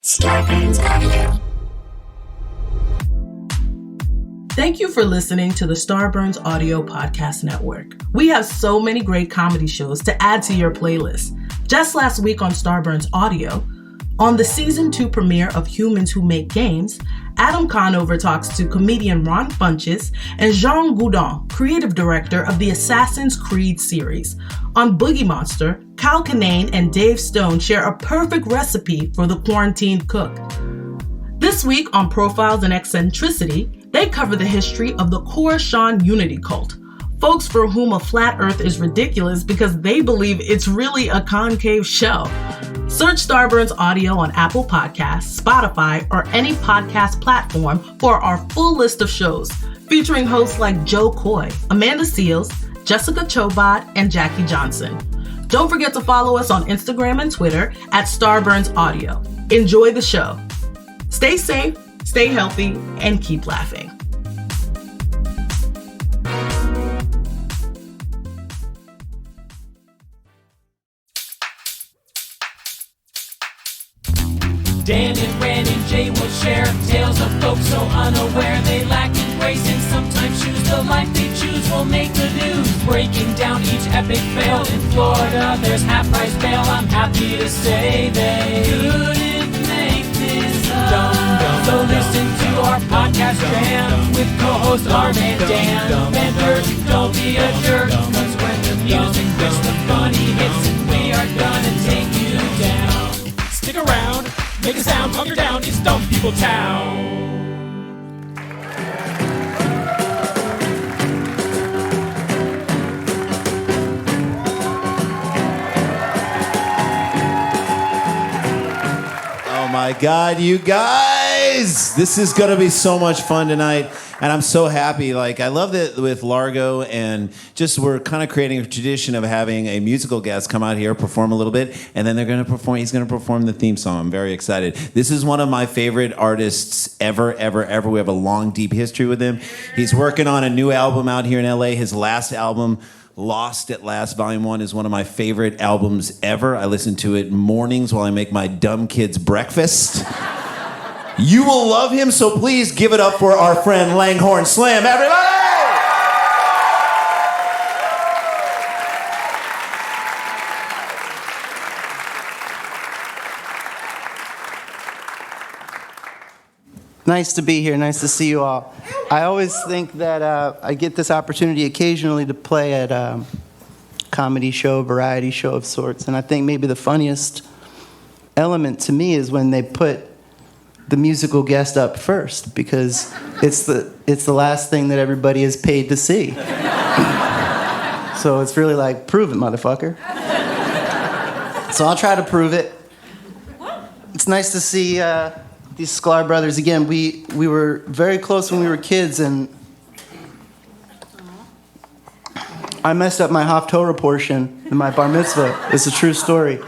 Starburns Audio. Thank you for listening to the Starburns Audio Podcast Network. We have so many great comedy shows to add to your playlist. Just last week on Starburns Audio, on the Season 2 premiere of Humans Who Make Games, Adam Conover talks to comedian Ron Funches and Jean Goudon, creative director of the Assassin's Creed series. On Boogie Monster, Kyle Kinane and Dave Stone share a perfect recipe for the quarantined cook. This week on Profiles and Eccentricity, they cover the history of the Coruscant Unity cult, folks for whom a flat earth is ridiculous because they believe it's really a concave shell. Search Starburns Audio on Apple Podcasts, Spotify, or any podcast platform for our full list of shows, featuring hosts like Joe Coy, Amanda Seals, Jessica Chobot, and Jackie Johnson. Don't forget to follow us on Instagram and Twitter at Starburns Audio. Enjoy the show. Stay safe, stay healthy, and keep laughing. Dan and Ren and Jay will share tales of folks so unaware they lack in grace and sometimes choose the life they choose will make the news. Breaking down each epic fail in Florida, there's half-price bail. I'm happy to say they couldn't make this up. So listen to our podcast jam with co-hosts Arm and Dan. Bender, don't be a jerk, cause when the music hits the funny hits and we are gonna take you down. Stick around. Make a sound, hunker down, it's Dumb People Town. Oh my God, you guys! This is gonna be so much fun tonight. And I'm so happy. Like, I love that with Largo and just we're kind of creating a tradition of having a musical guest come out here, perform a little bit, and then they're going to perform. He's going to perform the theme song. I'm very excited. This is one of my favorite artists ever. We have a long, deep history with him. He's working on a new album out here in LA. His last album, Lost at Last Volume 1, is one of my favorite albums ever. I listen to it mornings while I make my dumb kids breakfast. You will love him, so please give it up for our friend Langhorne Slim, everybody! Nice to be here. Nice to see you all. I always think that I get this opportunity occasionally to play at a comedy show, variety show of sorts, and I think maybe the funniest element to me is when they put the musical guest up first, because it's the last thing that everybody is paid to see. So it's really like, prove it, motherfucker. So I'll try to prove it. It's nice to see these Sklar brothers again. We were very close when we were kids, and I messed up my Haftorah portion in my bar mitzvah. It's a true story.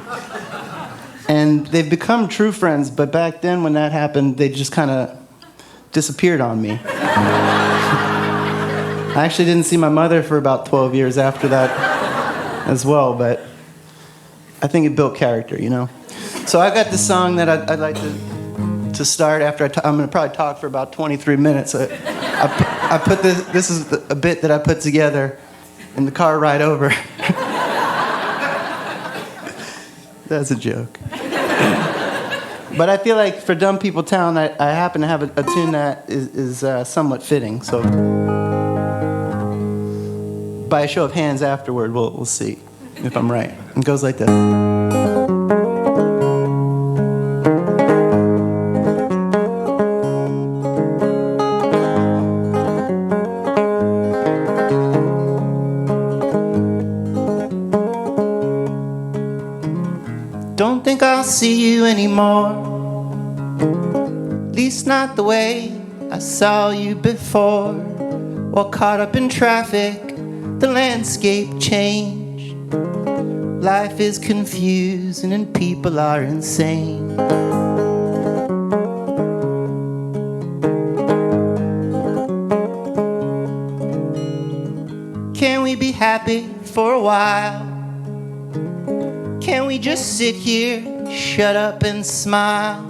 And they've become true friends, but back then when that happened, they just kind of disappeared on me. I actually didn't see my mother for about 12 years after that as well, but I think it built character, you know? So I got this song that I'd like to start after I'm going to probably talk for about 23 minutes. I put this is a bit that I put together in the car ride over. That's a joke. But I feel like for Dumb People Town, I happen to have a tune that is somewhat fitting. So by a show of hands afterward, we'll see if I'm right. It goes like this. Don't think I'll see you anymore, at least not the way I saw you before. While caught up in traffic, the landscape changed. Life is confusing and people are insane. Can we be happy for a while? Can we just sit here, shut up and smile?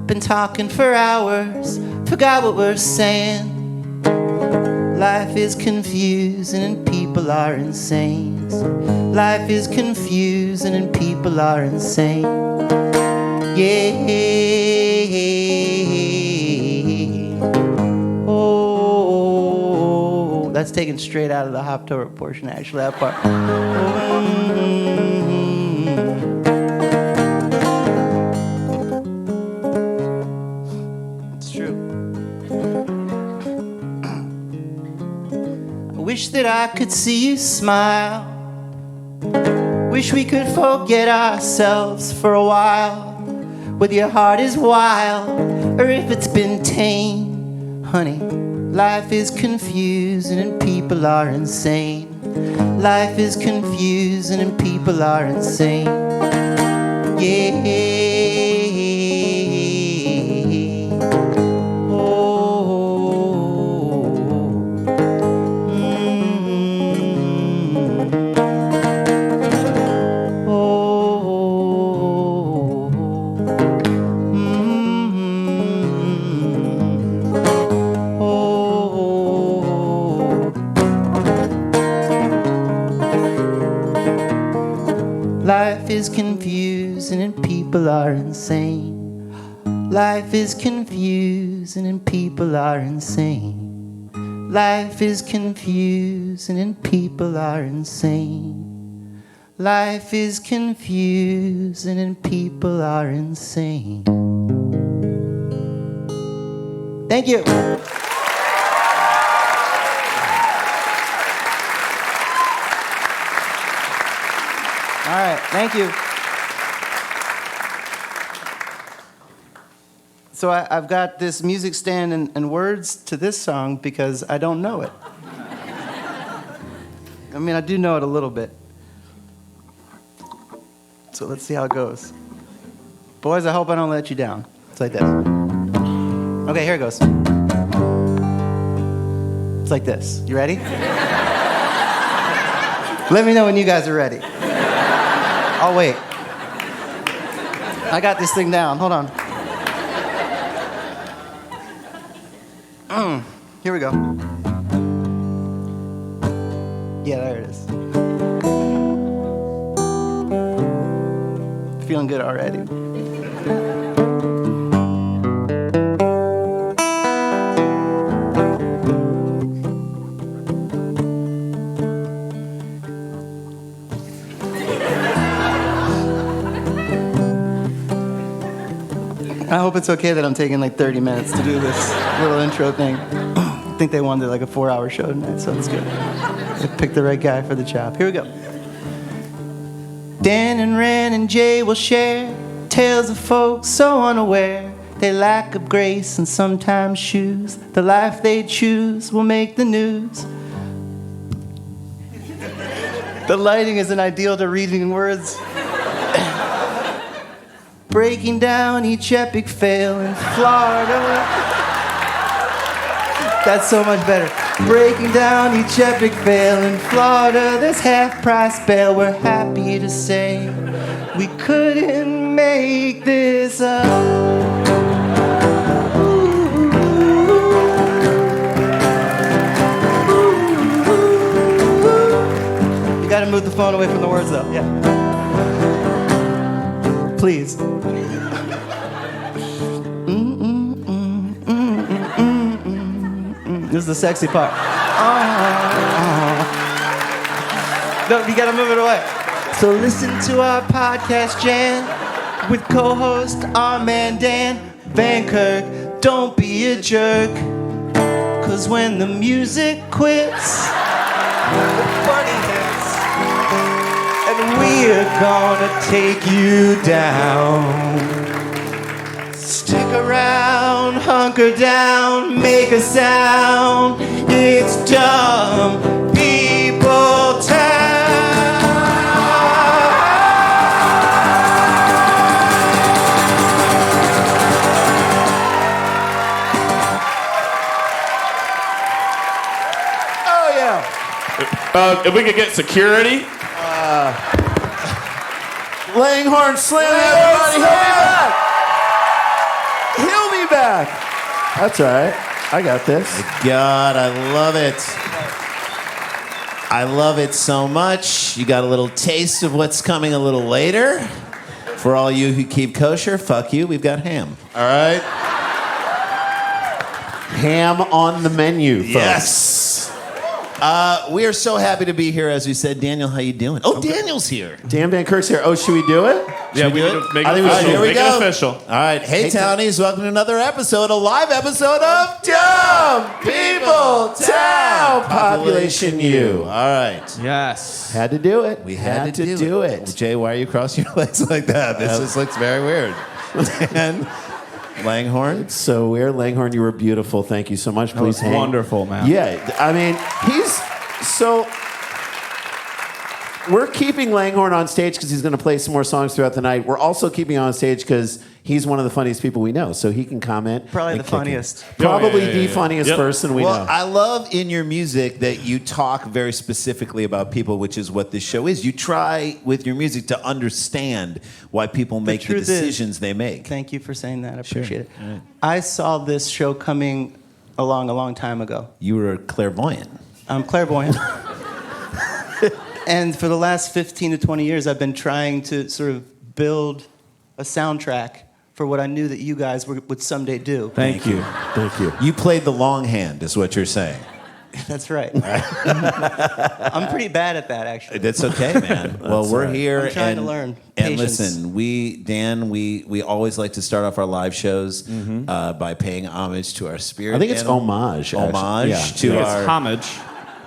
been talking for hours, forgot what we're saying. Life is confusing and people are insane. Life is confusing and people are insane. Yeah. Oh, that's taken straight out of the Hoptober portion, actually, that part. It's true. I wish that I could see you smile. Wish we could forget ourselves for a while. Whether your heart is wild or if it's been tame, honey, life is confusing and people are insane. Life is confusing and people are insane. Yeah. Life is confusing and people are insane. Life is confusing and people are insane. Life is confusing and people are insane. Life is confusing and people are insane. Thank you. All right, thank you. So I've got this music stand and words to this song because I don't know it. I mean, I do know it a little bit. So let's see how it goes. Boys, I hope I don't let you down. It's like this. Okay, here it goes. It's like this. You ready? Let me know when you guys are ready. I'll wait. I got this thing down. Hold on. Here we go. Yeah, there it is. Feeling good already. I hope it's okay that I'm taking like 30 minutes to do this little intro thing. I think they wanted like a 4-hour show tonight, so it's good. I picked the right guy for the job. Here we go. Dan and Ren and Jay will share tales of folks so unaware. They lack of grace and sometimes shoes. The life they choose will make the news. The lighting isn't ideal to reading words. Breaking down each epic fail in Florida. That's so much better. Breaking down each epic fail in Florida. There's half-price bail. We're happy to say we couldn't make this up. You gotta move the phone away from the words though. Yeah. Please. This is the sexy part. No, you gotta move it away. So listen to our podcast, Jan, with co-host our man Dan Van Kirk. Don't be a jerk, 'cause when the music quits, the party hits, and we're gonna take you down. Stick around, hunker down, make a sound. It's Dumb People Town. Oh yeah. If we could get security. Langhorne Slim, everybody, help me back. back. That's all right. I got this. God, I love it. I love it so much. You got a little taste of what's coming a little later. For all you who keep kosher, fuck you, we've got ham. All right. Ham on the menu, folks. Yes. We are so happy to be here, as we said. Daniel, how you doing? Oh, Daniel's here. Dan Van Kirk's here. Oh, should we do it? Yeah, we do need it? to make I it think we official. should. Here we Make go. it official. All right. Hey, Townies, welcome to another episode, a live episode of Dumb People Town Population U. All right. Yes. Had to do it. We had to do it. Jay, why are you crossing your legs like that? This just looks very weird. And Langhorne. So weird. Langhorne, you were beautiful. Thank you so much. Please was hang. wonderful, man. Yeah, I mean, we're keeping Langhorne on stage because he's going to play some more songs throughout the night. We're also keeping him on stage because he's one of the funniest people we know, so he can comment. Probably and the kick in. funniest. Probably yeah, the yeah. funniest Yep. person we Well, know. I love in your music that you talk very specifically about people, which is what this show is. You try with your music to understand why people make the truth is- decisions they make. Thank you for saying that. I appreciate it. I saw this show coming along a long time ago. You were clairvoyant. I'm clairvoyant. And for the last 15 to 20 years, I've been trying to sort of build a soundtrack for what I knew that you guys would someday do. Thank you. Thank you. You played the long hand, is what you're saying. That's right. I'm pretty bad at that, actually. That's okay, man. Well, we're here. I'm trying and, to learn. And Patience. listen, we always like to start off our live shows by paying homage to our spirit. I think it's animal. homage. actually. Homage Yeah. to It's our. homage.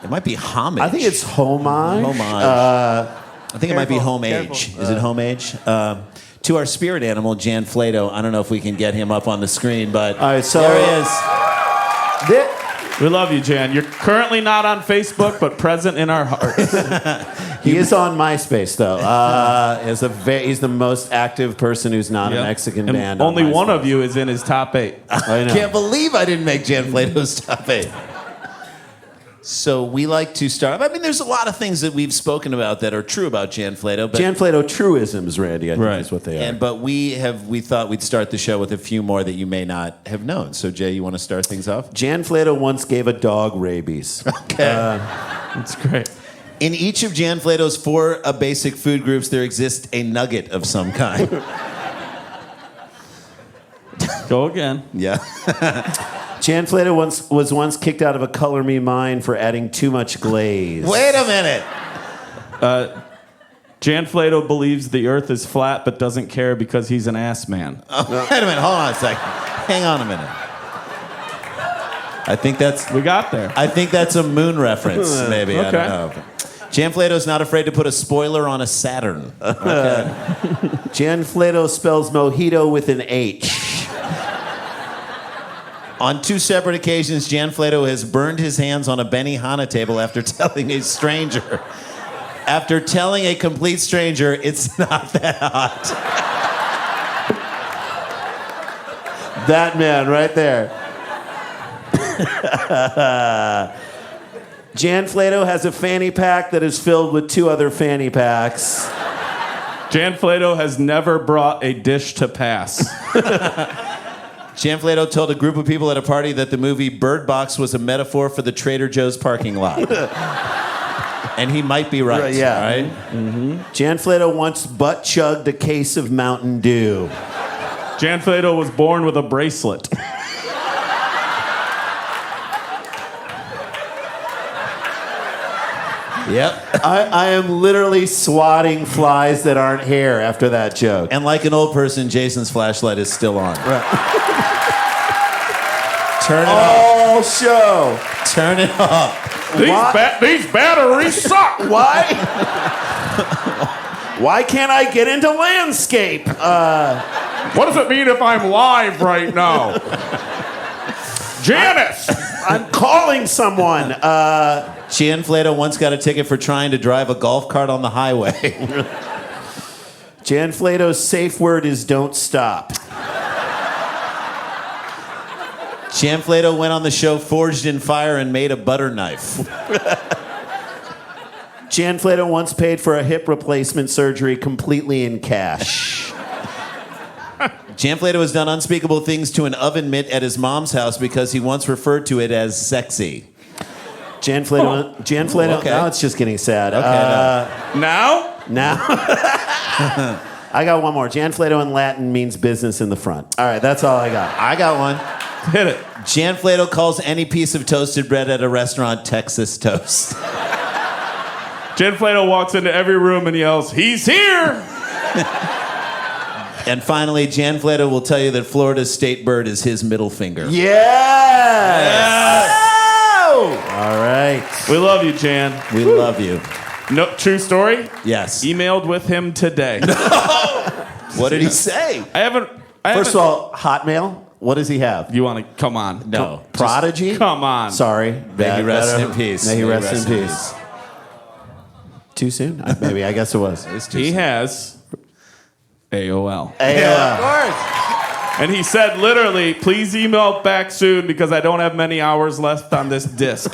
It might be homage. I think it's homage. homage. I think it might be Careful, home age. careful. Is it home age? To our spirit animal, Jan Flato. I don't know if we can get him up on the screen, but All right, so there he is. Thi- We love you, Jan. You're currently not on Facebook, but present in our hearts. He is on MySpace, though. He's the most active person who's not a Yep. Mexican And band. on only one MySpace. of you is in his top 8. I know. Can't believe I didn't make Jan Flato's top 8. So we like to start. I mean, there's a lot of things that we've spoken about that are true about Jan Flato, but Jan Flato truisms, Randy, I think Right. is what they are. but we thought we'd start the show with a few more that you may not have known. So Jay, you want to start things off? Jan Flato once gave a dog rabies. Okay. That's great. In each of Jan Flato's 4 basic food groups, there exists a nugget of some kind. Go again. Yeah. Jan Flato was once kicked out of a Color Me Mine for adding too much glaze. Wait a minute. Jan Flato believes the earth is flat but doesn't care because he's an ass man. Oh, wait a minute. Hold on a second. Hang on a minute. I think that's We got there. a moon reference, maybe. I Okay. don't know. Jan Flato's not afraid to put a spoiler on a Saturn. Okay. Jan Flato spells mojito with an H. On 2 separate occasions, Jan Flato has burned his hands on a Benihana table after telling a stranger. After telling a complete stranger, it's not that hot. That man right there. Jan Flato has a fanny pack that is filled with 2 other fanny packs. Jan Flato has never brought a dish to pass. Jan Flato told a group of people at a party that the movie Bird Box was a metaphor for the Trader Joe's parking lot. And he might be right. Right, yeah. Right? Jan Flato once butt chugged a case of Mountain Dew. Jan Flato was born with a bracelet. Yep. I am literally swatting flies that aren't here after that joke. And like an old person, Jason's flashlight is still on. Turn it All show. up. Turn it up. These batteries suck. Why? Why can't I get into landscape? What does it mean if I'm live right now? Janice! I'm calling someone. Jan Flato once got a ticket for trying to drive a golf cart on the highway. Jan Flato's safe word is don't stop. Jan Flato went on the show Forged in Fire and made a butter knife. Jan Flato once paid for a hip replacement surgery completely in cash. Jan Flato has done unspeakable things to an oven mitt at his mom's house because he once referred to it as sexy. Jan Flato. Okay. Now it's just getting sad. Now? Now. I got one more. Jan Flato in Latin means business in the front. All right, that's all I got. I got one. Hit it. Jan Flato calls any piece of toasted bread at a restaurant Texas toast. Jan Flato walks into every room and yells, "He's here!" And finally, Jan Flato will tell you that Florida's state bird is his middle finger. Yes! All right. We love you, Jan. We love you. No, true story? Yes. Emailed with him today. What did he say? I haven't. First of all, Hotmail. What does he have? You want to come on? No. Prodigy? Come on. Sorry. May he rest in peace. May he rest in peace. Too soon? Maybe. I guess it was. He has AOL. Of course. And he said literally, please email back soon because I don't have many hours left on this disc.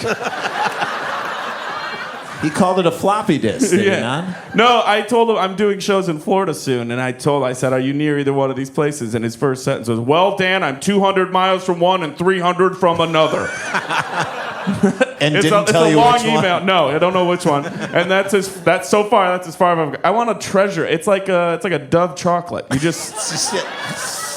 He called it a floppy disk, did he not? No, I told him I'm doing shows in Florida soon, and I said, are you near either one of these places? And his first sentence was, well, Dan, I'm 200 miles from one and 300 from another. And It's didn't a tell you long which email. one? No, I don't know which one. And that's as far as I've. I want to treasure. It's like a Dove chocolate. You just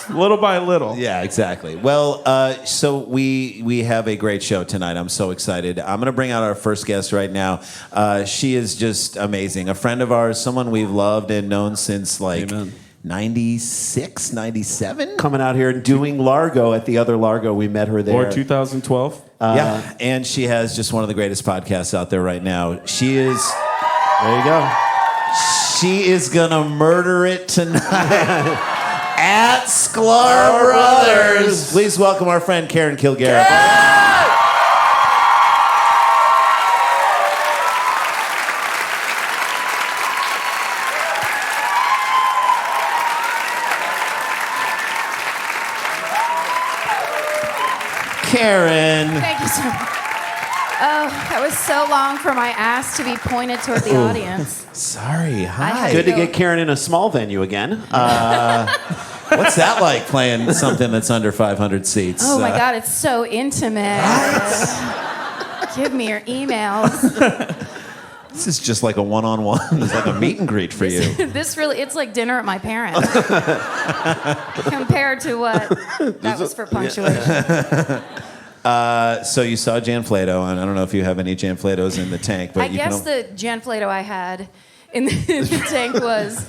little by little. Yeah, exactly. Well, so we have a great show tonight. I'm so excited. I'm going to bring out our first guest right now. She is just amazing. A friend of ours, someone we've loved and known since like Amen. 96, 97? Coming out here and doing Largo at the other Largo. We met her there. Or 2012. Yeah, and she has just one of the greatest podcasts out there right now. She is... There you go. She is going to murder it tonight. At Sklar Brothers. Please welcome our friend Karen Kilgariff. Karen. Thank you so much. Oh, that was so long for my ass to be pointed toward the audience. Sorry. Hi. Good to get Karen in a small venue again. What's that like playing something that's under 500 seats? Oh my God, it's so intimate. Give me your emails. This is just like a one-on-one. It's like a meet and greet for you. This really, it's like dinner at my parents. Compared to what that was for punctuation. So you saw Jan Flato, and I don't know if you have any Jan Flatos in the tank, but I guess the Jan Flato I had in the tank was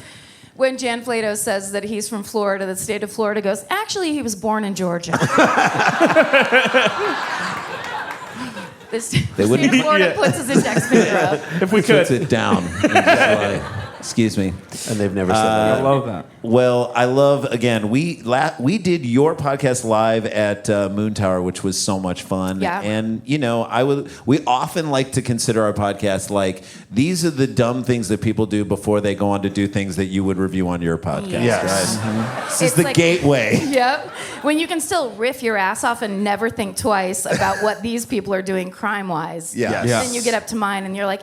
when Jan Flato says that he's from Florida, the state of Florida goes, actually, he was born in Georgia. The state of Florida puts his index finger up. If we could. puts it down. Excuse me. And they've never said that. I love that. Well, I love, again, we did your podcast live at Moon Tower, which was so much fun. Yeah. And, you know, we often like to consider our podcast like, these are the dumb things that people do before they go on to do things that you would review on your podcast. Yes. Right? Mm-hmm. This is the gateway. Yep. When you can still riff your ass off and never think twice about what these people are doing crime-wise. Yes. Yeah. Then you get up to mine and you're like,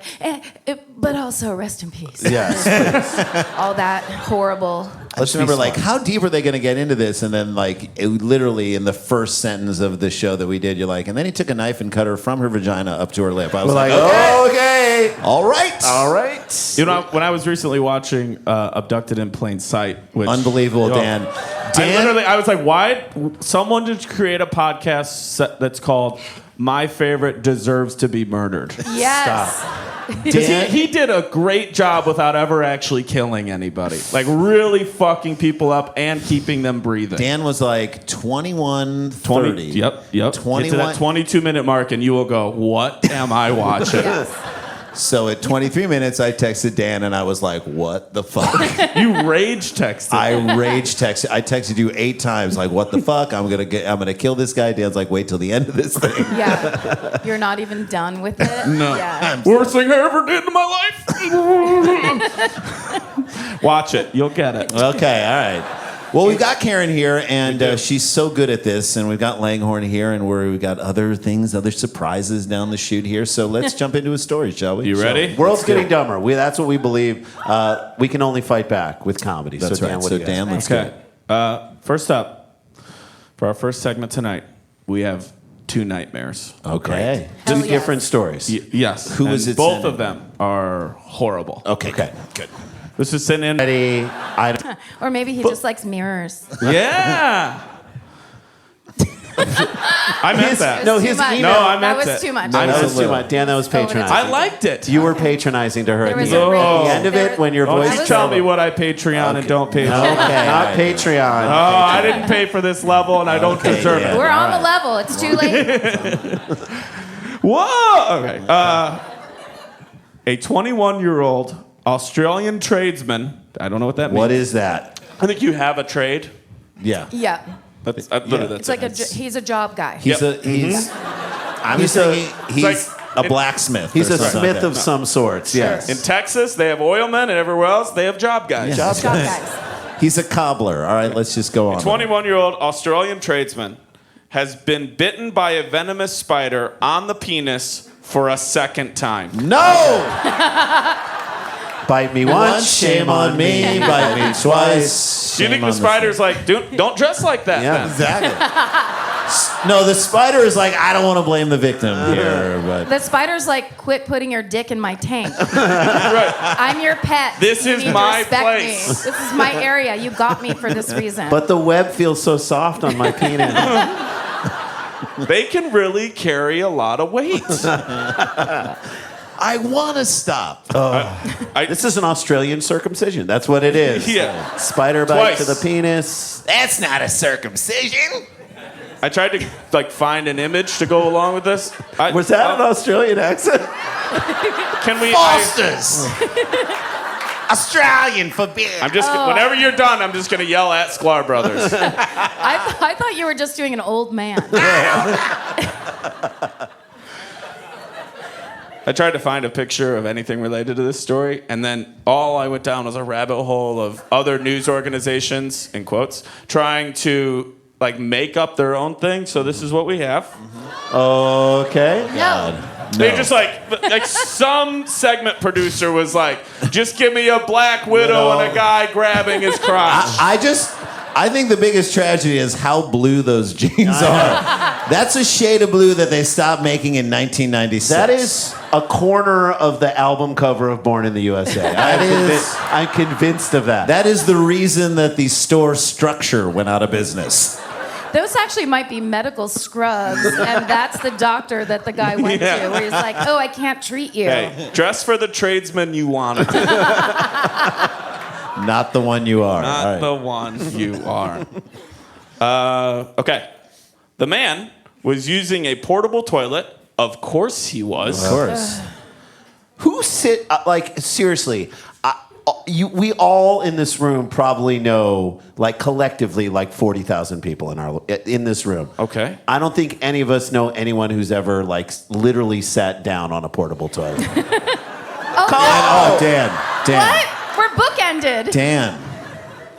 but also rest in peace. Yes. All that horrible. Let's remember, like, how deep are they going to get into this? And then, like, literally in the first sentence of the show that we did, you're like, and then he took a knife and cut her from her vagina up to her lip. I was like, okay. all right. All right. You know, when I was recently watching Abducted in Plain Sight, which Unbelievable, Dan. I was like, why? Someone just create a podcast that's called My Favorite Deserves to Be Murdered. Yes. Because he did a great job without ever actually killing anybody. Like, really fucking people up and keeping them breathing. Dan was like 21, 30. Yep. Get to 21. that 22-minute mark, and you will go, what am I watching? So at 23 minutes, I texted Dan, and I was like, what the fuck? You rage texted. I rage texted. I texted you 8 times, like, what the fuck? I'm gonna kill this guy. Dan's like, wait till the end of this thing. Yeah. You're not even done with it? No. Yeah. Worst thing I ever did in my life. Watch it. You'll get it. Okay, all right. Well, we've got Karen here, and she's so good at this, and we've got Langhorne here, and we've got other things, other surprises down the chute here. So let's jump into a story, shall we? You ready? World's getting dumber. That's what we believe. We can only fight back with comedy. That's so Dan, right. what So do you guys Dan, let's Okay. go. First up, for our first segment tonight, we have 2 nightmares. Okay. Hell Two yes. different stories. Yes. Who and was it both sending? of them are horrible. Okay, good. This is sent in. Ready? I Or maybe he just likes mirrors. Yeah. I meant that. No, Too his much. email. No, I meant that was that. too much. that was a little. too much. Dan, that was Over the patronizing. top. I liked it. You were patronizing to her. There at was the a end. raise. The end of it when your Don't voice. you tell me what I Patreon and don't Patreon. Okay, not Patreon. Oh, I didn't pay for this level and I don't Okay, deserve yeah. it. We're on the level. It's too late. Whoa! Okay. A 21-year-old Australian tradesman. I don't know what that means. What is that? I think you have a trade. Yeah. Yeah. That's literally It's that's like he's a job guy. He's Yep. he's I'm He's saying he's like- a blacksmith. He's or a something smith like of that. some sorts. Yes. In Texas, they have oilmen, and everywhere else, they have job guys. Job guys. He's a cobbler. All right, let's just go on. 21-year-old Australian tradesman has been bitten by a venomous spider on the penis for a second time. No! Bite me Once, once, shame on me. Bite me twice. Do you think shame the on spider's like, don't dress like that Yeah. then? Exactly. No, the spider is like, I don't want to blame the victim here, but The spider's like, quit putting your dick in my tank. Right. I'm your pet. This You is need to my respect place. Me. This is my area. You got me for this reason. But the web feels so soft on my penis. They can really carry a lot of weight. I want to stop. This is an Australian circumcision. That's what it is. Yeah. Spider bite Twice. to the penis. That's not a circumcision. I tried to find an image to go along with this. Was that an Australian accent? Can we? Fosters. Australian forbid. I'm just whenever you're done, I'm just gonna yell at Sklar Brothers. I thought you were just doing an old man. I tried to find a picture of anything related to this story, and then all I went down was a rabbit hole of other news organizations, in quotes, trying to make up their own thing. So this is what we have. Okay. No. They just like some segment producer was like, just give me a black widow and a guy grabbing his crotch. I think the biggest tragedy is how blue those jeans are. That's a shade of blue that they stopped making in 1996. That is a corner of the album cover of Born in the USA. I'm convinced of that. That is the reason that the store structure went out of business. Those actually might be medical scrubs, and that's the doctor that the guy went to, where he's like, oh, I can't treat you. Hey, dress for the tradesman you wanted. Not the one you are. Not All right. the one you are. Okay. The man was using a portable toilet. Of course he was. Of course. Who seriously? We all in this room probably know, collectively, 40,000 people in this room. Okay. I don't think any of us know anyone who's ever literally sat down on a portable toilet. Oh, Dan. What? We're bookended. Dan.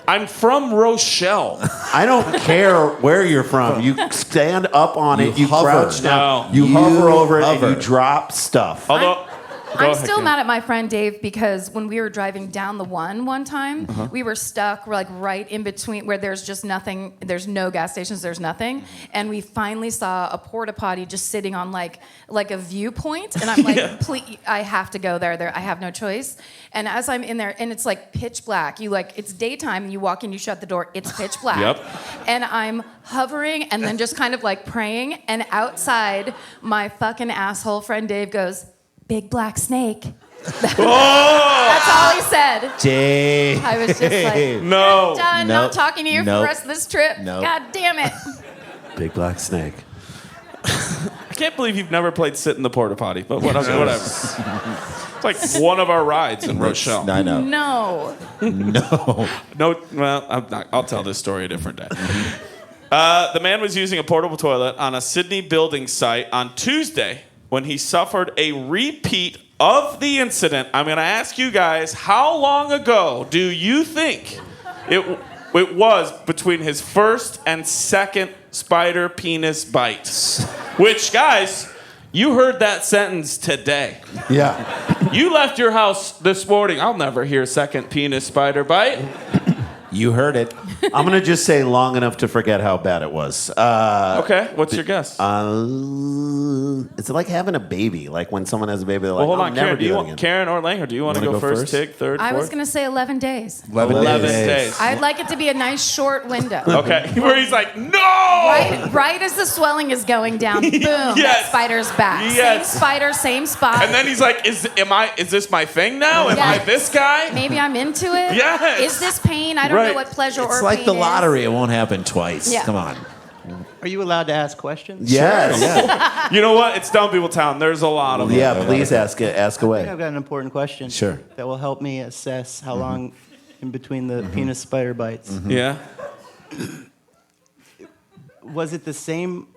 I'm from Rochelle. I don't care where you're from. You stand up on it. You hover. crouch down. No. You hover over it hover. and you drop stuff. Although, I'm still mad at my friend Dave because when we were driving down the one time, Uh-huh. we were stuck. We're right in between where there's just nothing. There's no gas stations. There's nothing. And we finally saw a porta potty just sitting on like a viewpoint. And I'm like, please, I have to go there. I have no choice. And as I'm in there, and it's pitch black. It's daytime, and you walk in, you shut the door. It's pitch black. Yep. And I'm hovering, and then just kind of praying. And outside, my fucking asshole friend Dave goes, "Big black snake." That's all he said. Dave. I was just like, no. done, Nope. not talking to you for the Nope. rest of this trip. Nope. God damn it. Big black snake. I can't believe you've never played sit in the porta potty, but whatever. It's one of our rides in Rochelle. I know. No. No, well, I'll tell this story a different day. The man was using a portable toilet on a Sydney building site on Tuesday when he suffered a repeat of the incident. I'm going to ask you guys, how long ago do you think it was between his first and second spider penis bite? Which, guys, you heard that sentence today. Yeah. You left your house this morning. I'll never hear second penis spider bite. You heard it. I'm going to just say long enough to forget how bad it was. Okay, what's your guess? It's like having a baby. Like when someone has a baby, they're like, Well, hold I'll on, never Karen. do that again. Karen or Langhorne, do you want to Wanna go go first? first? Tig, third, I fourth? was going to say 11 days. 11 days. I'd like it to be a nice short window. Okay, where he's like, no! Right as the swelling is going down, boom, that Yes. spider's back. Yes. Same spider, same spot. And then he's like, is this my thing now? Am Yeah. I this guy? Maybe I'm into it. Yes. Is this pain? I don't Right. know what pleasure It's or like pain the is. lottery. It won't happen twice. Yeah. Come on. Are you allowed to ask questions? Yes. Yeah. You know what? It's Dumb People Town. There's a lot of them. Yeah, please ask I think away. I've got an important question. Sure. That will help me assess how long in between the penis spider bites. Yeah. Was it the same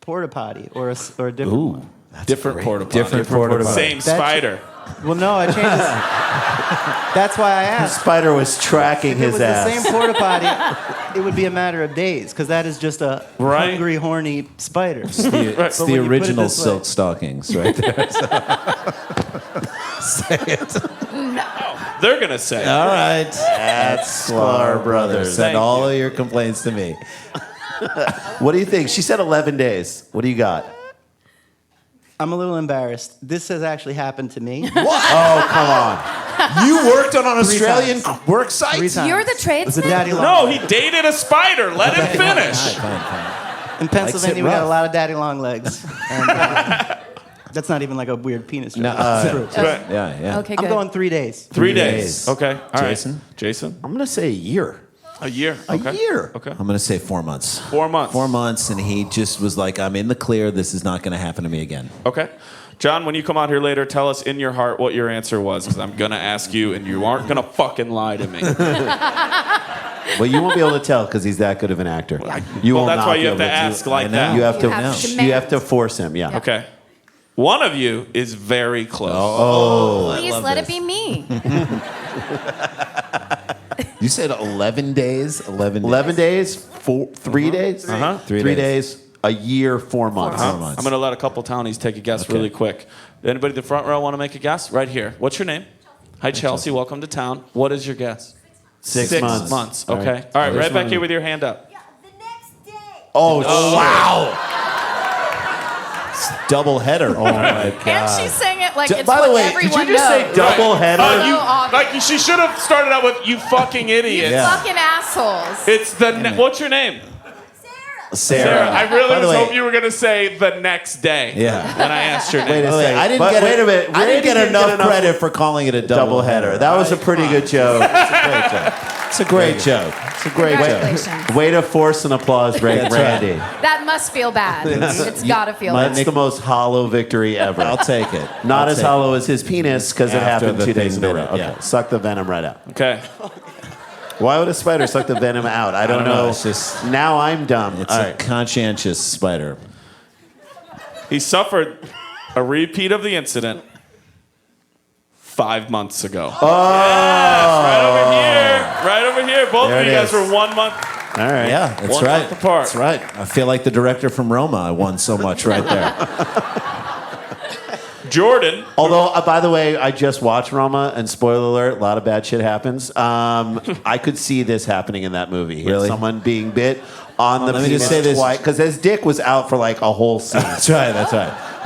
porta potty or a different one? Different porta potty. Different porta potty. Same spider. Well, no, I changed it. That's why I asked. Spider was tracking If it his was ass. the same porta potty, it would be a matter of days, because that is just a Right. hungry, horny spider. It's But the when you put it original this way- silk stockings right there. Say it. They're going to say. All right. That's Sklar Brothers. Send Thank all you. of your complaints to me. What do you think? She said 11 days. What do you got? I'm a little embarrassed. This has actually happened to me. Oh, come on. You worked on an Australian times. work site? 3 times. You're the It was a tradesman? daddy long. No, he dated a spider. Let him finish. Fine. In Pennsylvania, it we got a rough. lot of daddy long legs. And, that's not even like a weird penis joke. No, It's true. Right. Yeah. Okay, I'm good. going 3 days. 3 days. days. Okay. All right. Jason? Jason? I'm going to say a year. A year. A Okay. year. Okay. I'm going to say 4 months. 4 months. 4 months, and he just was like, I'm in the clear. This is not going to happen to me again. Okay. John, when you come out here later, tell us in your heart what your answer was, because I'm going to ask you, and you aren't going to fucking lie to me. Well, you won't be able to tell because he's that good of an actor. You Well, will that's not why be you have able to ask like I know. that. You have to. You have to You have to demand. force him. Yeah. Okay. One of you is very close. Please let it be me. You said 11 days? 11 days. 11 days. 3 days. Uh-huh. 3 3 days. days. A year. 4 months. 4 months. I'm going to let a couple townies take a guess really quick. Anybody in the front row want to make a guess? Right here. What's your name? Hi, Chelsea. Welcome to town. What is your guess? 6 months. Okay. All right. There's Right back one. here with your hand up. The next day. Oh, wow. Double header. Oh, my God. And she's saying it like it's By what the way, did everyone you just say knows. double header? You, obvious. like she should have started out with "you fucking idiot." You Yeah. fucking assholes. It's what's your name? Sarah. I really By the was way- hoping you were going to say the next day. Yeah. When I asked your name. Wait a By the way, second. I didn't But get wait a minute. I didn't get enough credit for calling it a double header. That was a pretty good joke. It's a great joke. It's a great joke. Congratulations. Way to force an applause break, That's right. Randy. That must feel bad. It's got to feel That's bad. the most hollow victory ever. I'll take it. Not I'll as take hollow as his penis because it After happened the 2 days in a thing row. did it, Okay, yeah. suck the venom right out. Okay. Why would a spider suck the venom out? I don't don't know. know. It's just- Now I'm dumb. It's All a right. conscientious spider. He suffered a repeat of the incident 5 months ago. Oh, yes, right over here. Right over here. Both There of you it guys is. were 1 month. All right. Yeah, that's 1 right. month apart. That's right. I feel like the director from Roma. I won so much right there. Jordan. Although, by the way, I just watched Roma, and spoiler alert, a lot of bad shit happens. I could see this happening in that movie. Really? Someone being bit on the let me just penis say this. twice. Because his dick was out for like a whole scene. That's right. Let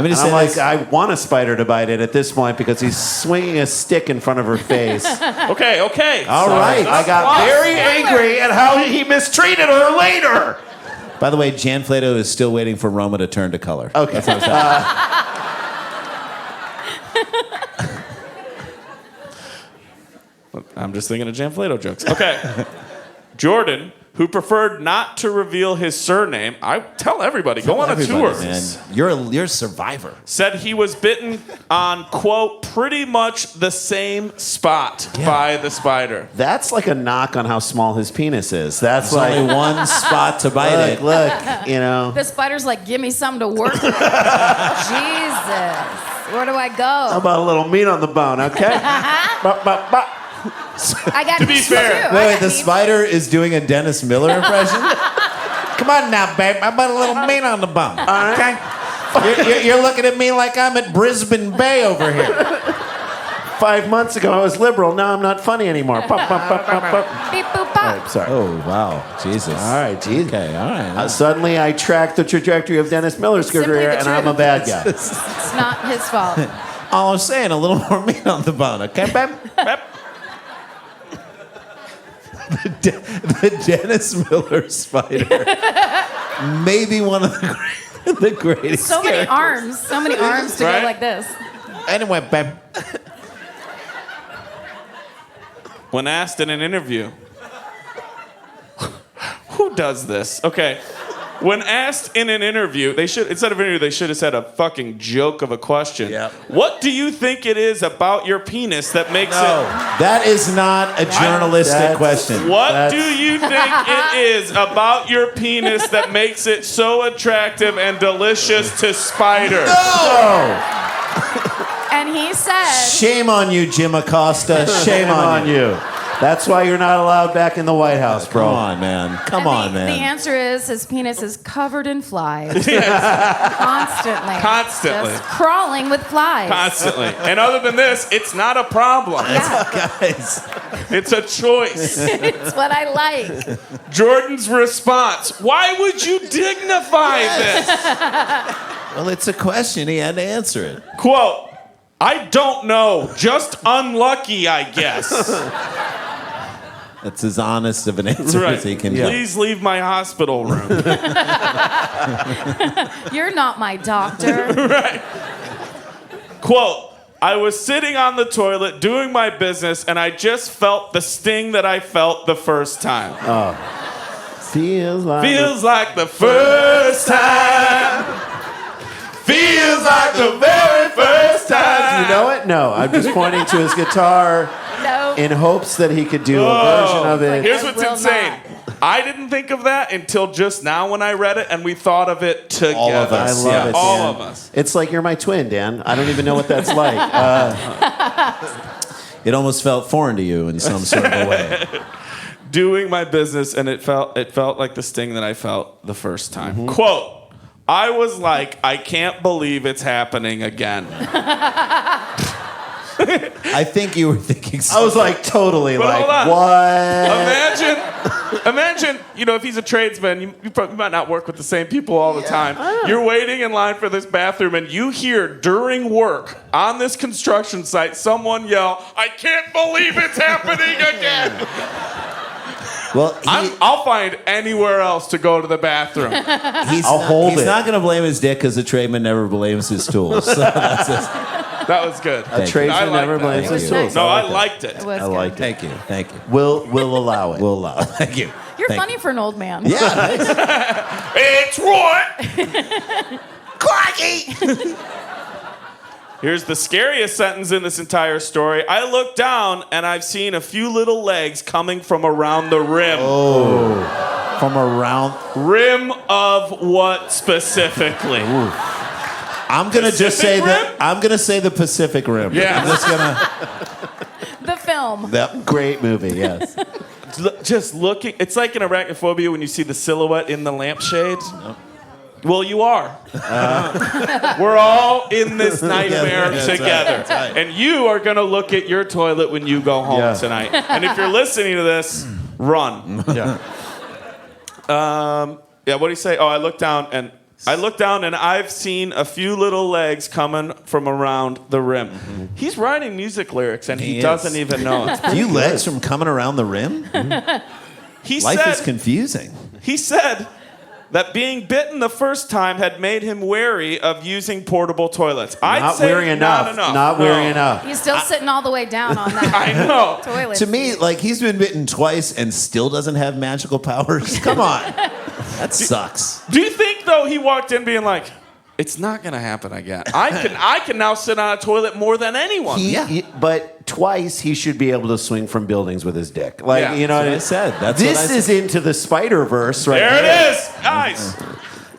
me And just I'm say like, this. I want a spider to bite it at this point because he's swinging a stick in front of her face. Okay. All right. I got very angry at how he mistreated her later. By the way, Jan Flato is still waiting for Roma to turn to color. Okay. I'm just thinking of Jan Flato jokes. Okay. Jordan, who preferred not to reveal his surname, I tell everybody, go on a tour. Man, you're a survivor. Said he was bitten on, quote, pretty much the same spot by the spider. That's like a knock on how small his penis is. That's There's like, only one spot to bite it. look, you know. The spider's like, give me something to work with. Jesus. Where do I How go? about a little meat on the bone, okay? Bop, bop, bop. I got To be needs fair- too. Wait, the spider is doing a Dennis Miller impression? Come on now, babe. How about a little meat on the bone? Okay? You're looking at me like I'm at Brisbane Bay over here. 5 months ago I was liberal. Now I'm not funny anymore. Pop, pop, pop, pop, pop. Beep boop All pop. right, sorry. Oh, wow. Jesus. All right, geez. Okay, all right. Suddenly I tracked the trajectory of Dennis Miller's Simply career, the and I'm a truth. bad guy. It's not his fault. All I'm saying, a little more meat on the bone, okay, babe? The Dennis Miller spider. Maybe one of the greatest. So many characters. arms to Right? go like this. Anyway, babe. When asked in an interview, who does this? Okay. When asked in an interview, instead of interview, they should have said a fucking joke of a question. Yep. What do you think it is about your penis that makes No, that is not a journalistic That's- question. it? What That's- do you think it is about your penis that makes it so attractive and delicious to spiders? And he said, Shame on you, Jim Acosta. Shame on you. That's why you're not allowed back in the White House, bro. Come on, man. Come and on, the man. answer is his penis is covered in flies. Constantly. Constantly. Just crawling with flies. Constantly. And other than this, it's not a problem. Yeah, Guys. It's a choice. it's what I like. Jordan's response, why would you dignify this? Well, it's a question. He had to answer it. Quote, I don't know, just unlucky, I guess. That's as honest of an answer as he can get. Please leave my hospital room. You're not my doctor. Quote, I was sitting on the toilet doing my business and I just felt the sting that I felt the first time. Feels like Feels like the first time. Feels like the very first time. You know it? No, I'm just pointing to his guitar No. in hopes that he could do a version of it. Here's I what's will insane. not. I didn't think of that until just now when I read it, and we thought of it together. All of I us. love yeah. it, All Dan. of us. It's like you're my twin, Dan. I don't even know what that's like. It almost felt foreign to you in some sort of a way. Doing my business, and it felt like the sting that I felt the first time. Quote, I was like, I can't believe it's happening again. I think you were thinking I was like totally But like, hold on. what? Imagine, if he's a tradesman, you probably might not work with the same people all the time. You're waiting in line for this bathroom, and you hear during work on this construction site someone yell, I can't believe it's happening again. Well, I'll find anywhere else to go to the bathroom. I'll hold he's it. not going to blame his dick because the tradesman never blames his tools. So that's it. That was good. A tradesman I like never that. blames It was his nice. tools. No, I liked it. It was I good. liked it. Thank you. Thank you. We'll allow it. We'll allow it. Thank you. You're Thank funny for an old man. Yeah. Thanks. It's Roy! Crikey! Here's the scariest sentence in this entire story. I look down and I've seen a few little legs coming from around the rim. From around. Rim of what specifically? I'm gonna just say Pacific that. Rim? I'm gonna say the Pacific Rim. Yeah. I'm just gonna. The film. That, Great movie, yes. Just looking, it's like in arachnophobia when you see the silhouette in the lampshade. Well, you are. We're all in this nightmare That's right, together. that's right. And you are going to look at your toilet when you go home Yeah. tonight. And if you're listening to this, run. Yeah. Yeah, what do you say? Oh, I looked down and I've seen a few little legs coming from around the rim. He's writing music lyrics and he He doesn't is. even know it. few legs from coming around the rim. He Life said, is confusing. He said that being bitten the first time had made him wary of using portable toilets. I'd Not say weary enough. Not enough. Not No. weary enough. He's still sitting all the way down on that I know. toilet. To me, like he's been bitten twice and still doesn't have magical powers. Come on, that sucks. Do you think though he walked in being like, it's not gonna happen again? I can now sit on a toilet more than anyone. But twice he should be able to swing from buildings with his dick. Like, Yeah. you know what I That's what I mean? said. That's This what I is into the Spider-Verse right There here. it is, guys.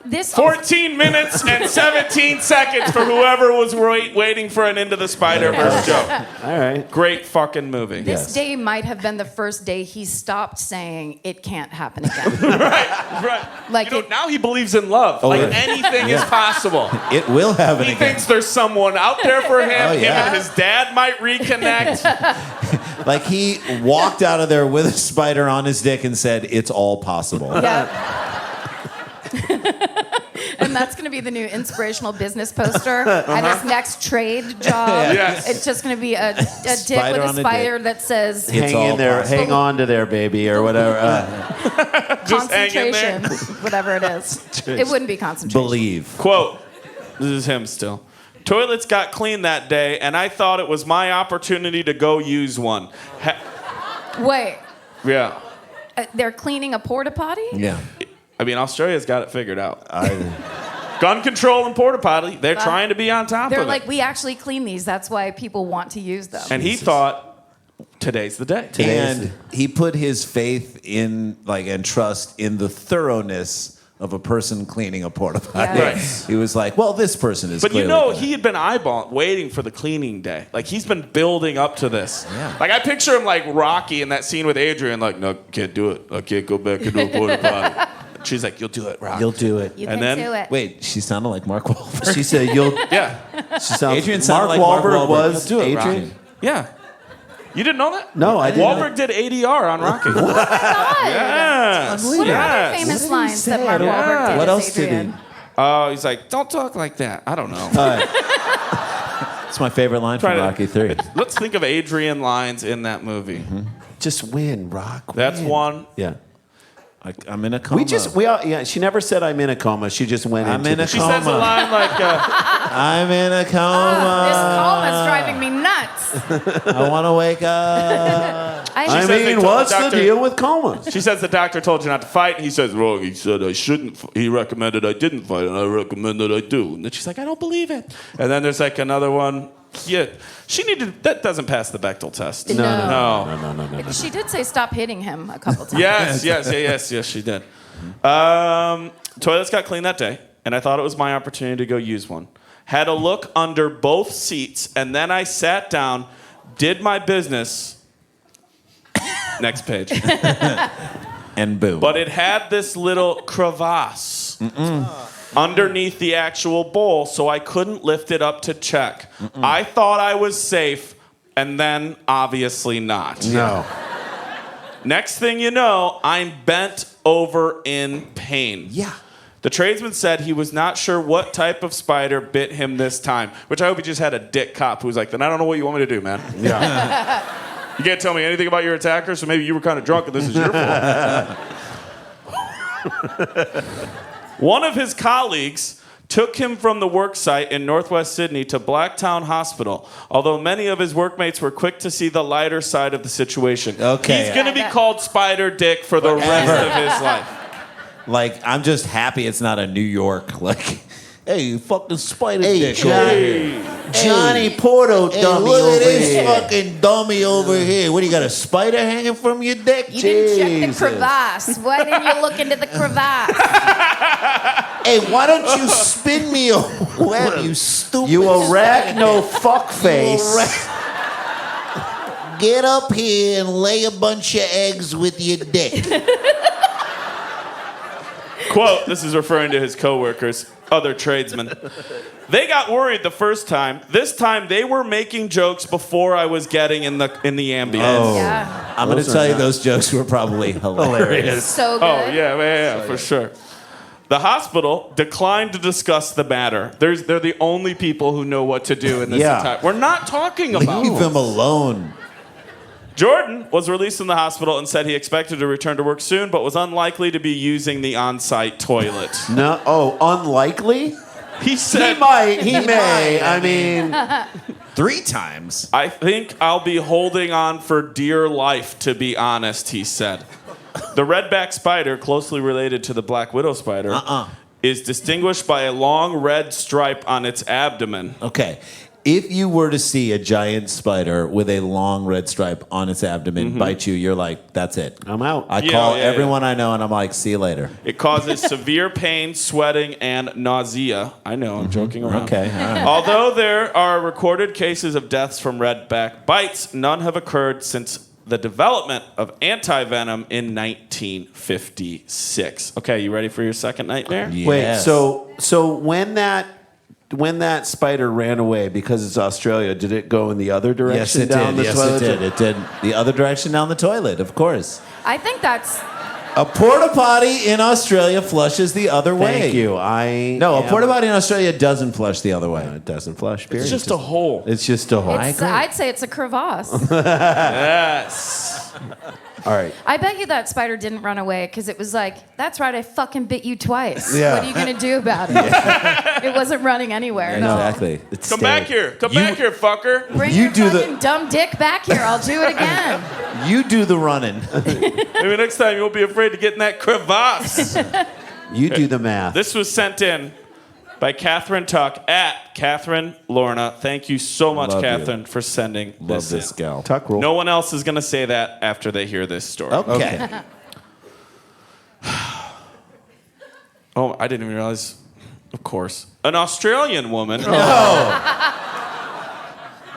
This 14 minutes and 17 seconds for whoever was waiting for an Into the Spider-Verse joke. All right. Great fucking movie. This day might have been the first day he stopped saying it can't happen again. Right. Like Now he believes in love. Anything is possible. It will happen He again. thinks there's someone out there for him. Oh, yeah. Him and his dad might reconnect. Like he walked out of there with a spider on his dick and said, "It's all possible." Yeah. And that's going to be the new inspirational business poster at his next trade job. Yes. It's just going to be a dick Spider with on a a spider dick. that says It's Hang all in there. possible. Hang on to there, baby, or whatever. Just hang in there. concentration, whatever it is. It wouldn't be concentration. Believe. Quote, this is him still. Toilets got clean that day, and I thought it was my opportunity to go use one. Wait, Yeah. they're cleaning a porta potty? Yeah. I mean, Australia's got it figured out. Gun control and porta potty, they're trying to be on top They're of like, it. we actually clean these. That's why people want to use them. And he thought, today's the day. And he put his faith in, and trust in the thoroughness of a person cleaning a porta potty. Yeah. Right. He was like, well, this person is But clearly gonna- he had been eyeballing, waiting for the cleaning day. Like, he's been building up to this. Yeah. Like, I picture him like Rocky in that scene with Adrian, like, no, can't do it. I can't go back into a porta potty. She's like, you'll do it, Rocky. You'll do it. You And can then- do it. Wait, she sounded like Mark Wahlberg. She said, "You'll." Yeah. She sounds. Adrian sounded Mark like Mark Wahlberg Wahlberg. was Do it, Adrian. Rocky. Yeah. You didn't know that? No, I didn't. Wahlberg did ADR on Rocky. God. Yes. What are other Yes. famous lines that Mark Wahlberg did What as else did he? Adrian? Oh, he's like, don't talk like that. I don't know. It's my favorite line from Try to- Rocky 3. Let's think of Adrian lines in that movie. Just win, Rock. That's win. one. Yeah. I'm in a coma. She never said I'm in a coma. She just went I'm into in a the She says a Coma. line like, I'm in a This coma. coma's driving me nuts. I want to wake up. I says they mean, told what's the the doctor- deal with comas? she says the doctor told you not to fight. And he says, well, he said I shouldn't. He recommended I didn't fight, and I recommend that I do. And then she's like, I don't believe it. And then there's like another one. Yeah, that doesn't pass the Bechdel test. No. She did say stop hitting him a couple times. Yes, she did. Toilets got clean that day, and I thought it was my opportunity to go use one. Had a look under both seats, and then I sat down, did my business. Next page. And boom. But it had this little crevasse underneath the actual bowl, so I couldn't lift it up to check. I thought I was safe, and then obviously not. No. Next thing you know, I'm bent over in pain. Yeah. The tradesman said he was not sure what type of spider bit him this time, which I hope he just had a dick cop who was like, then I don't know what you want me to do, man. Yeah. You can't tell me anything about your attacker, so maybe you were kind of drunk and this is your fault. One of his colleagues took him from the work site in northwest Sydney to Blacktown Hospital, although many of his workmates were quick to see the lighter side of the situation. Okay. He's going to be called Spider Dick for the rest of his life. Like, I'm just happy it's not a New York, hey, you fucking spider dick Johnny. over here. Johnny Porto Hey, dummy look over at this here. fucking dummy over here. What, do you got a spider hanging from your dick? You didn't check the Jesus. crevasse. Why didn't you look into the crevasse? Hey, why don't you spin me a web, you stupid You arachno fuckface. Get up here and lay a bunch of eggs with your dick. Quote, this is referring to his coworkers, other tradesmen. They got worried the first time. This time they were making jokes before I was getting in the ambience. Oh. Yeah. I'm going to Those are tell you not- those jokes were probably hilarious. So good. Oh, yeah, for sure. The hospital declined to discuss the matter. They're the only people who know what to do in this Yeah. entire... We're not talking about Leave him alone. Jordan was released from the hospital and said he expected to return to work soon, but was unlikely to be using the on-site toilet. No. Oh, unlikely? He said... He might. He may. I mean, 3 times. I think I'll be holding on for dear life, to be honest, he said. The redback spider, closely related to the black widow spider, is distinguished by a long red stripe on its abdomen. Okay. If you were to see a giant spider with a long red stripe on its abdomen bite you, you're like, that's it. I'm out. I call everyone I know, and I'm like, see you later. It causes severe pain, sweating, and nausea. I know, I'm joking around. Okay, all right. Although there are recorded cases of deaths from redback bites, none have occurred since the development of anti-venom in 1956. Okay, you ready for your second nightmare? Yes. Wait, so when that spider ran away because it's Australia, did it go in the other direction Yes, it down did. the Yes, toilet? it did. It did the other direction down the toilet, of course. I think that's A porta potty in Australia flushes the other way. Thank you. No, a porta potty in Australia doesn't flush the other way. It doesn't flush. It's Period. just a hole. It's just a hole. I'd say it's a crevasse. Yes. All right. I bet you that spider didn't run away because it was like, that's right, I fucking bit you twice. Yeah. What are you going to do about it? It wasn't running anywhere. No. Exactly. It's Come back here. Come back here, fucker. Bring You your do the- fucking dumb dick back here. I'll do it again. You do the running. Maybe next time you won't be afraid to get in that crevasse. You do the math. This was sent in by Catherine Tuck at Catherine Lorna. Thank you so much, Love you. Catherine, for sending Love this in. gal. Tuck rule. No one else is going to say that after they hear this story. Okay. Oh, I didn't even realize. Of course. An Australian woman.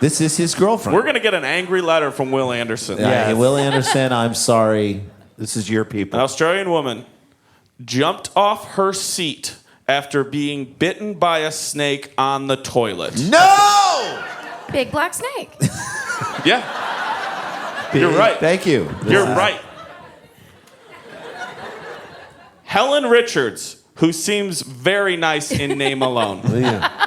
This is his girlfriend. We're going to get an angry letter from Will Anderson. Yeah, Yes. Will Anderson, I'm sorry. This is your An people. Australian woman jumped off her seat after being bitten by a snake on the toilet. No! Big black snake. Yeah, you're right. Thank you. You're right. Helen Richards, who seems very nice in name alone. Yeah.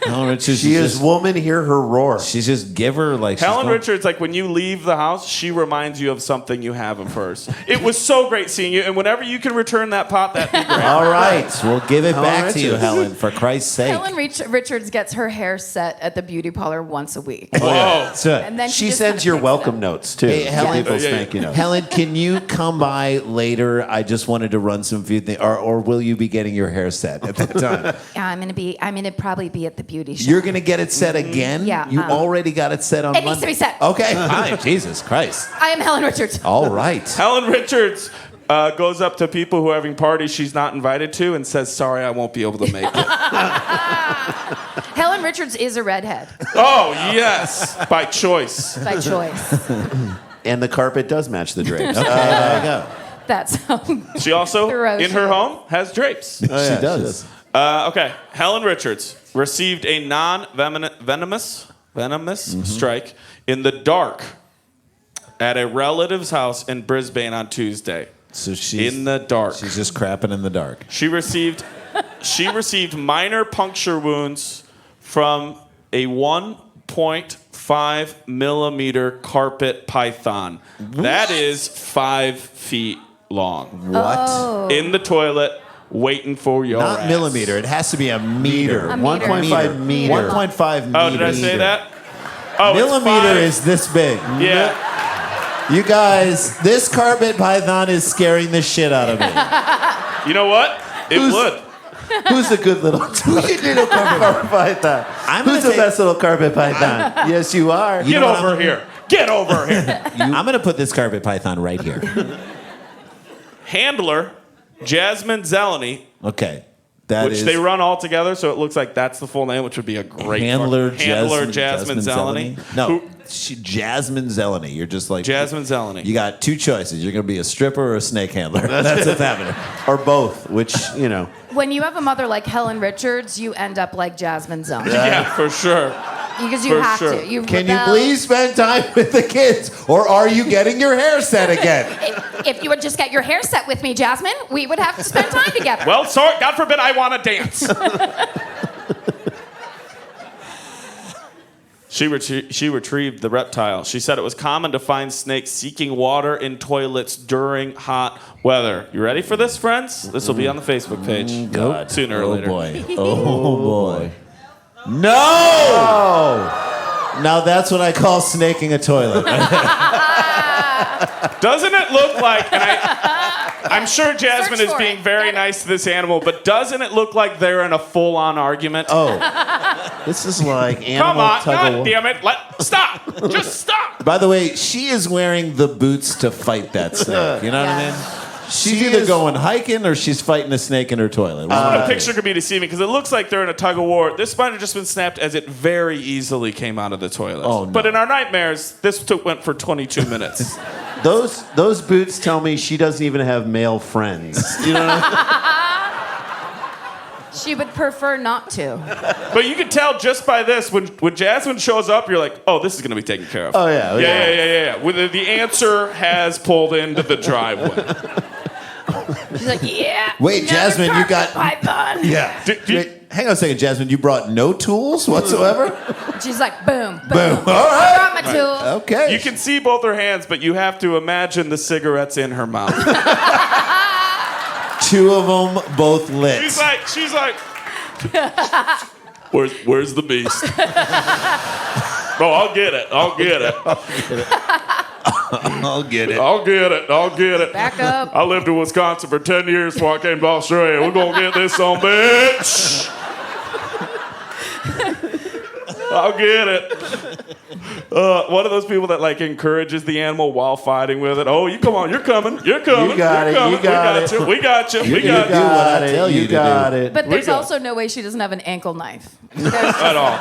No, She is woman, hear her roar. She's just give her like she's Helen going- Richards, like when you leave the house, she reminds you of something you have of hers. It was so great seeing you, and whenever you can return that pot, that'd be great. All right, we'll give it Helen back to you, Richards. Helen, for Christ's sake. Helen Richards gets her hair set at the beauty parlor once a week. Whoa. That's it. And then She just sends kinda your picks it welcome up. notes too. Hey, Helen, People's Yeah. thank you notes. Helen, can you come by later? I just wanted to run some few things, or will you be getting your hair set at that time? Yeah, I'm gonna probably be at the beauty shop. You're gonna get it set again? Yeah, You already got it set on It Monday. needs to be set. Okay, fine. Jesus Christ. I am Helen Richards. All right. Helen Richards goes up to people who are having parties she's not invited to and says, "Sorry, I won't be able to make it." Helen Richards is a redhead Oh, yes, by choice. by choice. And the carpet does match the drapes. Okay, there you go. That's how. She also, Ferocious. in her home, has drapes. She does. Okay, Helen Richards received a non-venomous strike in the dark at a relative's house in Brisbane on Tuesday. So she's In the dark. She's just crapping in the dark. She received minor puncture wounds from a 1.5 millimeter carpet python. That is 5 feet long. What? Oh. In the toilet, waiting for your Not ass. millimeter. It has to be a meter. A meter. 1.5 meter. 1.5 meter. Oh, did I say that? Oh, it's Millimeter 5. is this big. Yeah. You guys, this carpet python is scaring the shit out of me. You know what? It would. Who's the good little carpet python? I'm Who's gonna the take- best little carpet python? Yes, you are. Get know what over I'm- here. Get over here. I'm going to put this carpet python right here. Handler, Jasmine Zeleny, Okay. That which is they run all together, so it looks like that's the full name, which would be a great Handler Jasmine Zeleny. No, Jasmine Zeleny. You're just like Jasmine Zeleny. You got two choices. You're going to be a stripper or a snake handler. That's what's happening. Or both, which, you know. When you have a mother like Helen Richards, you end up like Jasmine Zone. Yeah, for sure. Because you For have sure. to. You Can you rebel. please spend time with the kids, or are you getting your hair set again? If you would just get your hair set with me, Jasmine, we would have to spend time together. Well, sorry, God forbid I want to dance. She retrieved the reptile. She said it was common to find snakes seeking water in toilets during hot weather. You ready for this, friends? This will be on the Facebook page. God. Sooner or later. Boy. Oh, boy. No! Now that's what I call snaking a toilet. Doesn't it look like, and I'm sure Jasmine Search is for being it. very Get it. nice to this animal, but doesn't it look like they're in a full-on argument? Oh, this is like animal Come on, tug of God war. damn it. Stop. Just stop. By the way, she is wearing the boots to fight that snake. You know what I Yeah. mean? She's either going hiking or she's fighting a snake in her toilet. The picture could be deceiving because it looks like they're in a tug of war. This might have just been snapped as it very easily came out of the toilet. Oh, no. But in our nightmares, this went for 22 minutes. Those boots tell me she doesn't even have male friends. You know what She would prefer not to. But you can tell just by this, when Jasmine shows up, you're like, oh, this is going to be taken care of. Oh, yeah. Yeah. The answer has pulled into the driveway. She's like, yeah. Wait, another Jasmine, you carpet got- python. Yeah. Wait, hang on a second, Jasmine. You brought no tools whatsoever? She's like, boom, boom. Boom. All I right. brought my tools. Okay. You can see both her hands, but you have to imagine the cigarettes in her mouth. Two of them both lit. She's like, where's the beast? Bro, I'll get it. I'll get it. Back up. I lived in Wisconsin for 10 years before I came to Australia. We're going to get this on, bitch. I'll get it. One of those people that like encourages the animal while fighting with it. Oh, you come on, you're coming. You got it. You got it. We got you. We got You you. got it. tell you You to got do. it. But there's go. also no way she doesn't have an ankle knife. At all.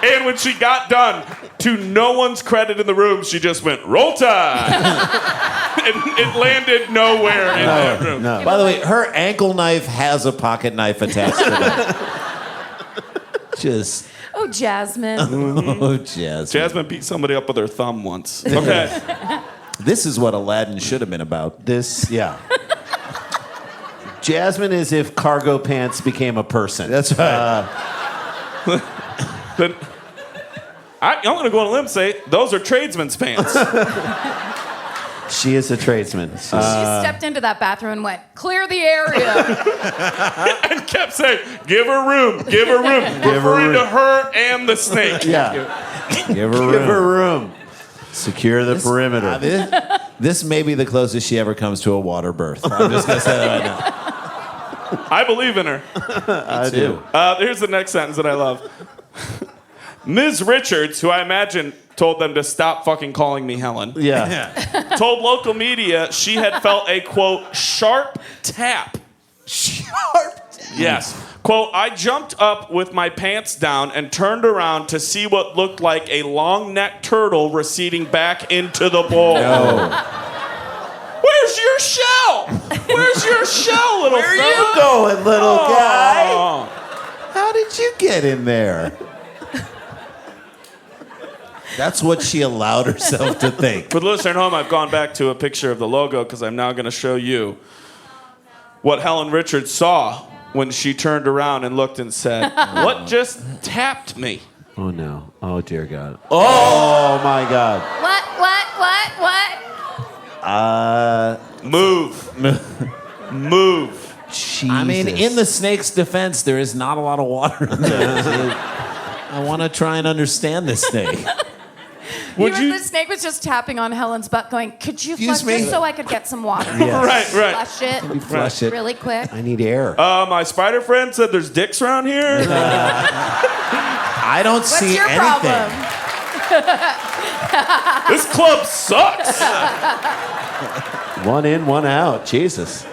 And when she got done, to no one's credit in the room, she just went, roll tide. It landed nowhere in that room. No. By the way, her ankle knife has a pocket knife attached to it. Just, Oh, Jasmine. oh, Jasmine. Jasmine beat somebody up with her thumb once. Okay. This is what Aladdin should have been about. Yeah. Jasmine is if cargo pants became a person. That's right. Then I'm going to go on a limb and say those are tradesmen's pants. She is a tradesman. She stepped into that bathroom and went, clear the area. And kept saying, give her room, give her room. Referring to her and the snake. Yeah. Give her Give her room. room. Secure the perimeter. This may be the closest she ever comes to a water birth. I'm just going to say that right now. I believe in her. I do. Here's the next sentence that I love. Ms. Richards, who I imagine told them to stop fucking calling me Helen, Yeah. told local media she had felt a, quote, sharp tap. Yes. Quote, I jumped up with my pants down and turned around to see what looked like a long-necked turtle receding back into the bowl. Where's your shell? Where's your shell, little Where are fella? you going, little guy? Oh. How did you get in there? That's what she allowed herself to think. For the listener at home, I've gone back to a picture of the logo because I'm now going to show you what Helen Richards saw when she turned around and looked and said, what just tapped me? Oh, no. Oh, dear God. Oh, my God. What? Move. Move. Jesus. I mean, in the snake's defense, there is not a lot of water in there. I want to try and understand this snake. The snake was just tapping on Helen's butt going, could you flush Excuse me? this so I could get some water? Right. Flush it Flush it. really quick. I need air. My spider friend said there's dicks around here. I don't What's see your anything. problem? This club sucks. One in, one out. Jesus.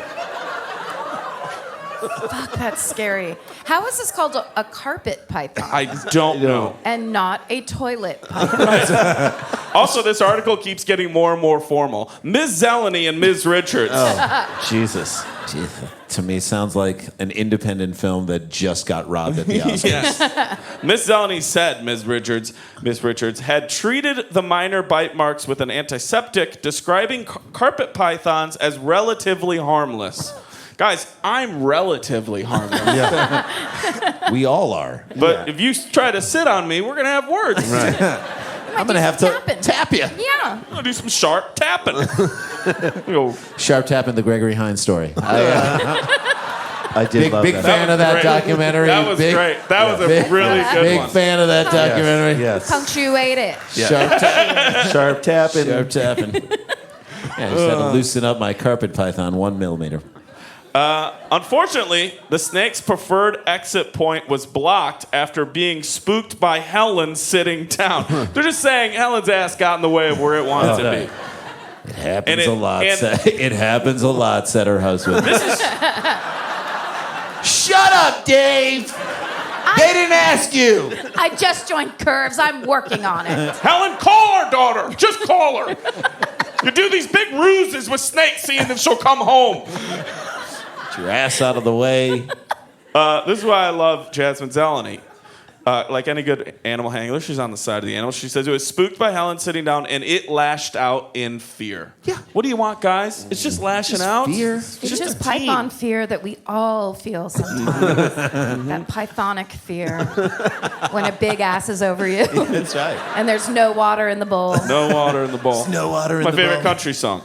Fuck, that's scary. How is this called a carpet python I don't know. and not a toilet python? Also, this article keeps getting more and more formal. Ms. Zeleny and Ms. Richards. Jesus. Jeez, to me, sounds like an independent film that just got robbed at the Oscars. Yes. Miss Zeleny said Ms. Richards had treated the minor bite marks with an antiseptic, describing carpet pythons as relatively harmless. Guys, I'm relatively harmless. We all are. But if you try to sit on me, we're going to have words. Right. I'm going to have to tapping. tap you. Yeah. I'm going to do some sharp tapping. Go, Sharp tap in the Gregory Hines story. I did love Big that. fan of that great. documentary. That was great. That was a really good Big one. fan of that documentary. Yes. Punctuate it. Sharp tap. Sharp tapping. Sharp tapping. I just had to loosen up my carpet python 1 millimeter. Unfortunately, the snake's preferred exit point was blocked after being spooked by Helen sitting down. They're just saying Helen's ass got in the way of where it wanted to be. It happens a lot. It happens a lot, said her husband. Shut up, Dave! They didn't ask you! I just joined Curves. I'm working on it. Helen, call our daughter. Just call her. You do these big ruses with snakes, seeing if she'll come home. Get your ass out of the way. This is why I love Jasmine Zeleny. Like any good animal handler, she's on the side of the animal. She says it was spooked by Helen sitting down, and it lashed out in fear. Yeah. What do you want, guys? It's just lashing out. Fear. It's just python fear that we all feel sometimes. That pythonic fear when a big ass is over you. That's right. And there's no water in the bowl. No water in the bowl. No water in My the bowl. favorite country song.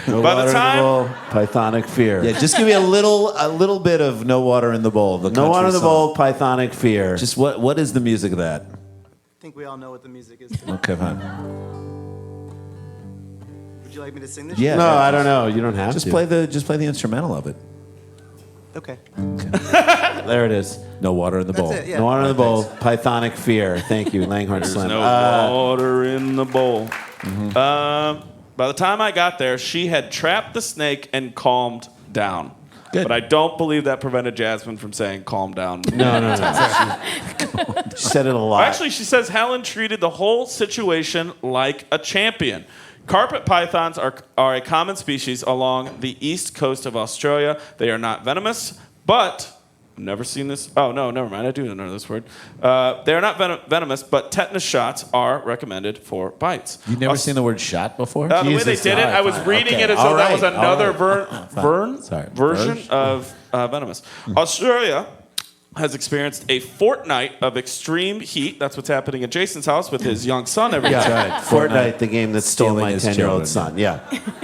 No By water the time in the bowl, pythonic fear. Yeah, just give me a little bit of no water in the bowl. The No water in the country bowl, pythonic fear. song. Just what is the music of that? I think we all know what the music is. Okay, fine. Would you like me to sing this? Yeah. No, I don't know. You don't have Just to. play the instrumental of it. Okay. There it is. No water in the bowl. That's it, yeah. No water in the bowl, pythonic fear. Thank you, Langhorne Slim. no water in the bowl. By the time I got there, she had trapped the snake and calmed down. Good. But I don't believe that prevented Jasmine from saying calm down. No. She said it a lot. Actually, she says Helen treated the whole situation like a champion. Carpet pythons are a common species along the east coast of Australia. They are not venomous, but I've never seen this. Oh, no, never mind. I do know this word. They are not venomous, but tetanus shots are recommended for bites. You've never seen the word shot before? The way they Jesus, did it, all right, I was fine. reading Okay, it as all though that was right, all another right. version Verge? of venomous. Australia has experienced a fortnight of extreme heat. That's what's happening at Jason's house with his young son every Yeah, day. right. Fortnite, the game that stole Stealing my his 10-year-old children. son. Yeah.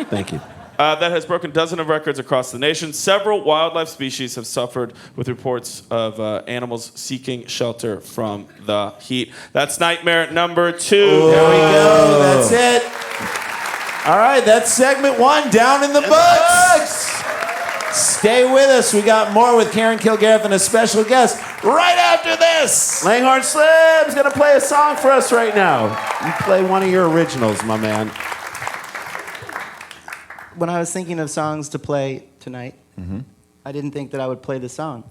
Thank you. That has broken dozens of records across the nation. Several wildlife species have suffered with reports of animals seeking shelter from the heat. That's nightmare number 2. There we go. That's it. All right, that's segment 1 down in the books. Stay with us. We got more with Karen Kilgariff and a special guest right after this. Langhorne Slim's going to play a song for us right now. You play one of your originals, my man. When I was thinking of songs to play tonight, I didn't think that I would play this song.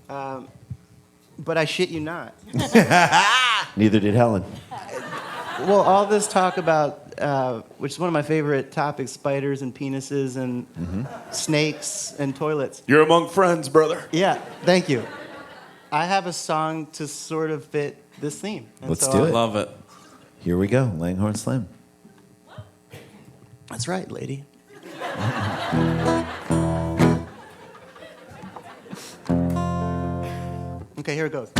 But I shit you not. Neither did Helen. Well, all this talk about, which is one of my favorite topics, spiders and penises and snakes and toilets. You're among friends, brother. Yeah, thank you. I have a song to sort of fit this theme. And Let's so do it. Love it. Here we go. Langhorne Slim. That's right, lady. Okay, here it goes.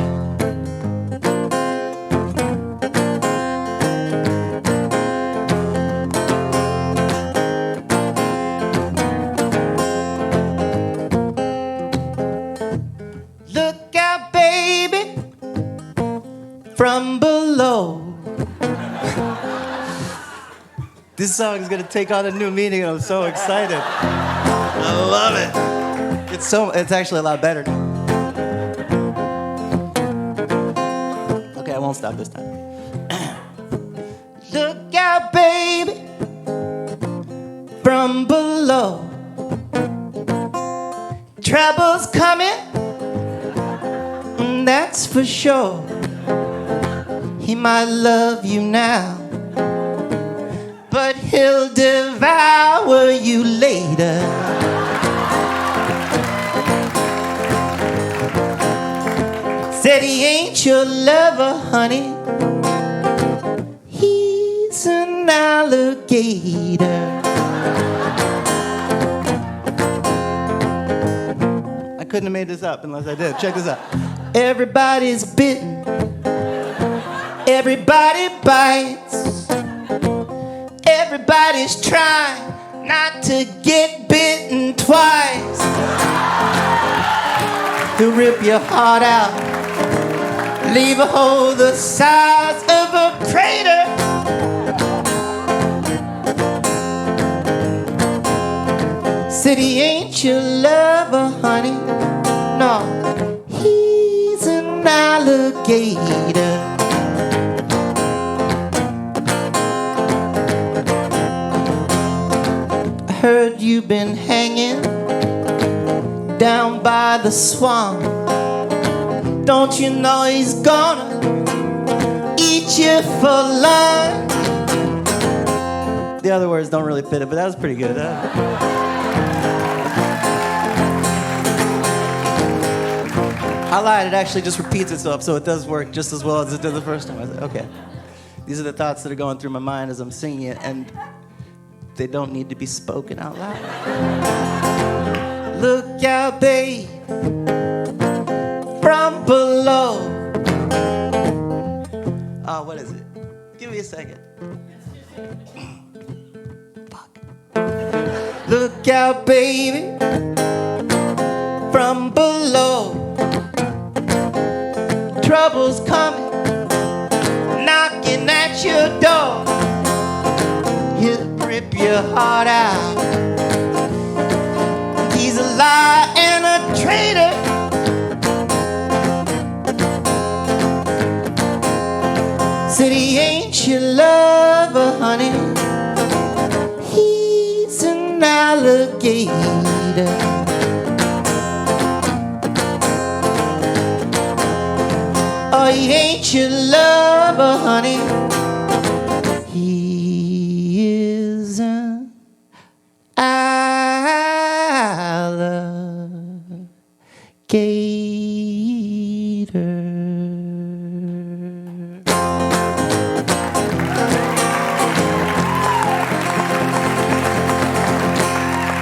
Look out, baby, from below. This song is gonna take on a new meaning, and I'm so excited. I love it. It's actually a lot better now. Okay, I won't stop this time. Look out, baby, from below. Trouble's coming, that's for sure. He might love you now, but he'll devour you later. Said he ain't your lover, honey. He's an alligator. I couldn't have made this up unless I did. Check this out. Everybody's bitten. Everybody bites. Everybody's trying not to get bitten twice. He'll rip your heart out, leave a hole the size of a crater. Said he ain't your lover, honey. No, he's an alligator. I heard you've been hanging down by the swamp. Don't you know he's gonna eat you for lunch? The other words don't really fit it, but that was pretty good. I lied, it actually just repeats itself, so it does work just as well as it did the first time. I was like, okay. These are the thoughts that are going through my mind as I'm singing it, and they don't need to be spoken out loud. Look out, babe, from below. Oh, what is it? Give me a second. Fuck. Look out, baby, from below. Trouble's coming, knocking at your door. He'll rip your heart out. He's a liar and a traitor. Said he ain't your lover, honey. He's an alligator. Oh, he ain't your lover, honey. He is an alligator.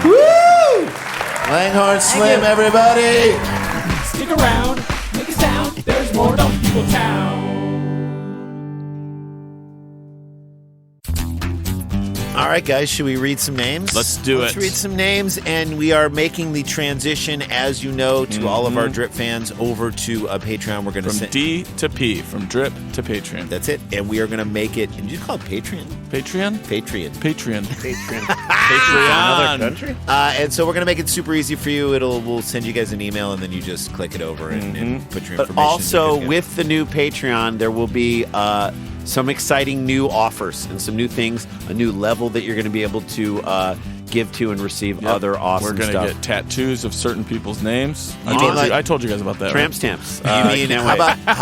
Woo! Langhorne Slim, everybody. Stick around, make a sound. There's more Dumb People Town. All right, guys, should we read some names? Let's do Let's it. read some names, and we are making the transition, as you know, to all of our Drip fans over to Patreon. We're going to From D to P, from Drip to Patreon. That's it, and we are going to make it. Did you call it Patreon? Patreon? Patreon. Patreon. Patreon. Another country? And so we're going to make it super easy for you. We'll send you guys an email, and then you just click it over and put your information. But also, You're good to go. with the new Patreon, there will be some exciting new offers and some new things, a new level that you're going to be able to give to and receive other awesome We're going stuff. to get tattoos of certain people's names. I told you guys about that. Tramp right? stamps. You mean how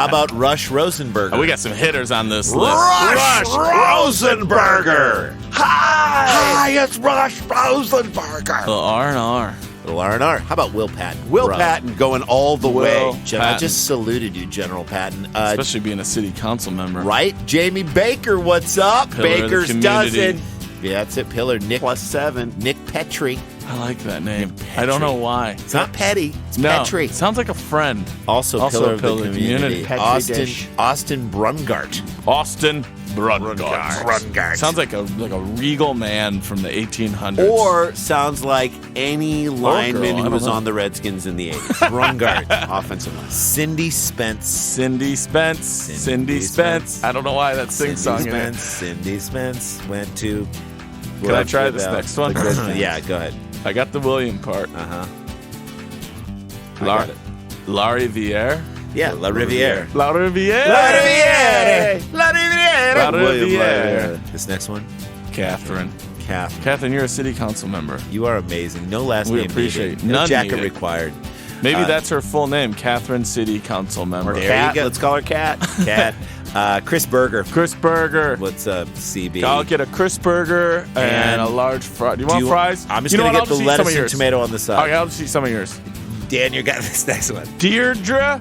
about Rush Rosenberger? Oh, we got some hitters on this list. Rush Rosenberger. Hi, it's Rush Rosenberger. The R&R. Little R&R. How about Will Patton? Will Patton going all the way. I Patton. just saluted you, General Patton. Especially being a city council member. Right? Jamie Baker, what's up? Pillar of the Baker's community. dozen. Yeah, that's it. Pillar. Nick +7. Nick Petrie. I like that name. I don't know why. It's not Petty. It's No, Petrie. sounds like a friend. Also Pillar of the community. Petri Austin dish. Austin Brungart. Austin Brungart. Sounds like a regal man from the 1800s. Or sounds like any lineman girl, I who don't was know. on the Redskins in the 80s. Brungart, offensive line. Cindy Spence. Cindy Spence. I don't know why that sing song in it. Cindy Spence went to. Can I try this next one? Yeah, go ahead. I got the William part. I Lar- got it. Laurie Vier. Yeah, La Riviere. La Riviere. La Riviere. La Riviere. La William Riviere. This next one, Catherine. Kath. Catherine, you're a city council member. You are amazing. No last We name appreciate needed. it. No None jacket needed. required. Maybe that's her full name, Catherine City Council member. There Cat, you go. let's call her Cat. Cat. Chris Berger. Chris Burger. What's up, CB? I'll get a Chris Burger and a large fry. Do you want fries? I'm just You know going to what? get I'll the just eat some lettuce of and yours. tomato on the side. Okay, I'll just eat some of yours. Dan, you got this next one. Deirdre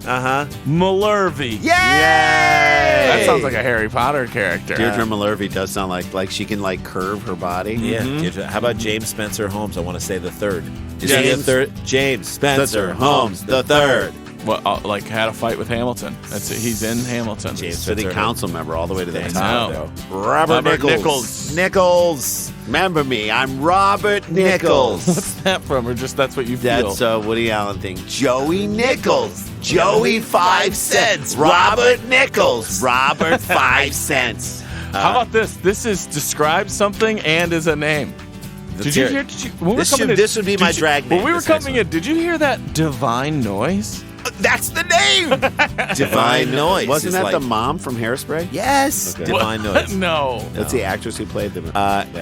Malhervey. Yay! That sounds like a Harry Potter character. Deirdre Malhervey does sound like she can curve her body. Yeah. Mm-hmm. Deirdre. How about James Spencer Holmes? I want to say the third. Is Yeah, he the James- third? James Spencer Holmes the third. What, had a fight with Hamilton. That's it. He's in Hamilton. James City Spencer council member all the way to the I top. know. Robert Nichols. Nichols. Remember me, I'm Robert Nichols. What's that from? Or just that's what you feel? That's a Woody Allen thing. Joey Nichols. Joey 5 cents. Robert Nichols. Robert 5 cents. How about this? This is describe something and is a name. Did you hear? This would be my drag name. When we were this next coming in, did you hear that divine noise? That's the name. Divine Noise. Wasn't is that like, the mom from Hairspray? Yes. Okay. Divine Noise. No. That's the actress who played them.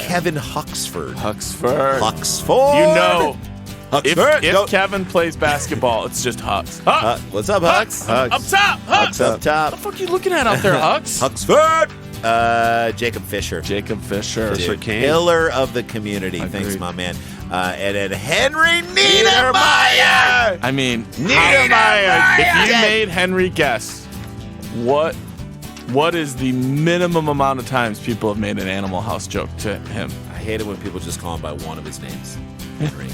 Kevin Huxford. Huxford. Huxford. You know, Huxford. if Kevin plays basketball, it's just Hux. Hux. What's up, Hux? Up top. Hux. Up top. What the fuck are you looking at out there, Hux? Huxford. Jacob Fisher. Jacob Fisher. Dude, pillar of the community. Thanks, my man. And then Henry Niedermeyer. I mean, Niedermeyer. if you made Henry guess, what is the minimum amount of times people have made an Animal House joke to him? I hate it when people just call him by one of his names. Henry.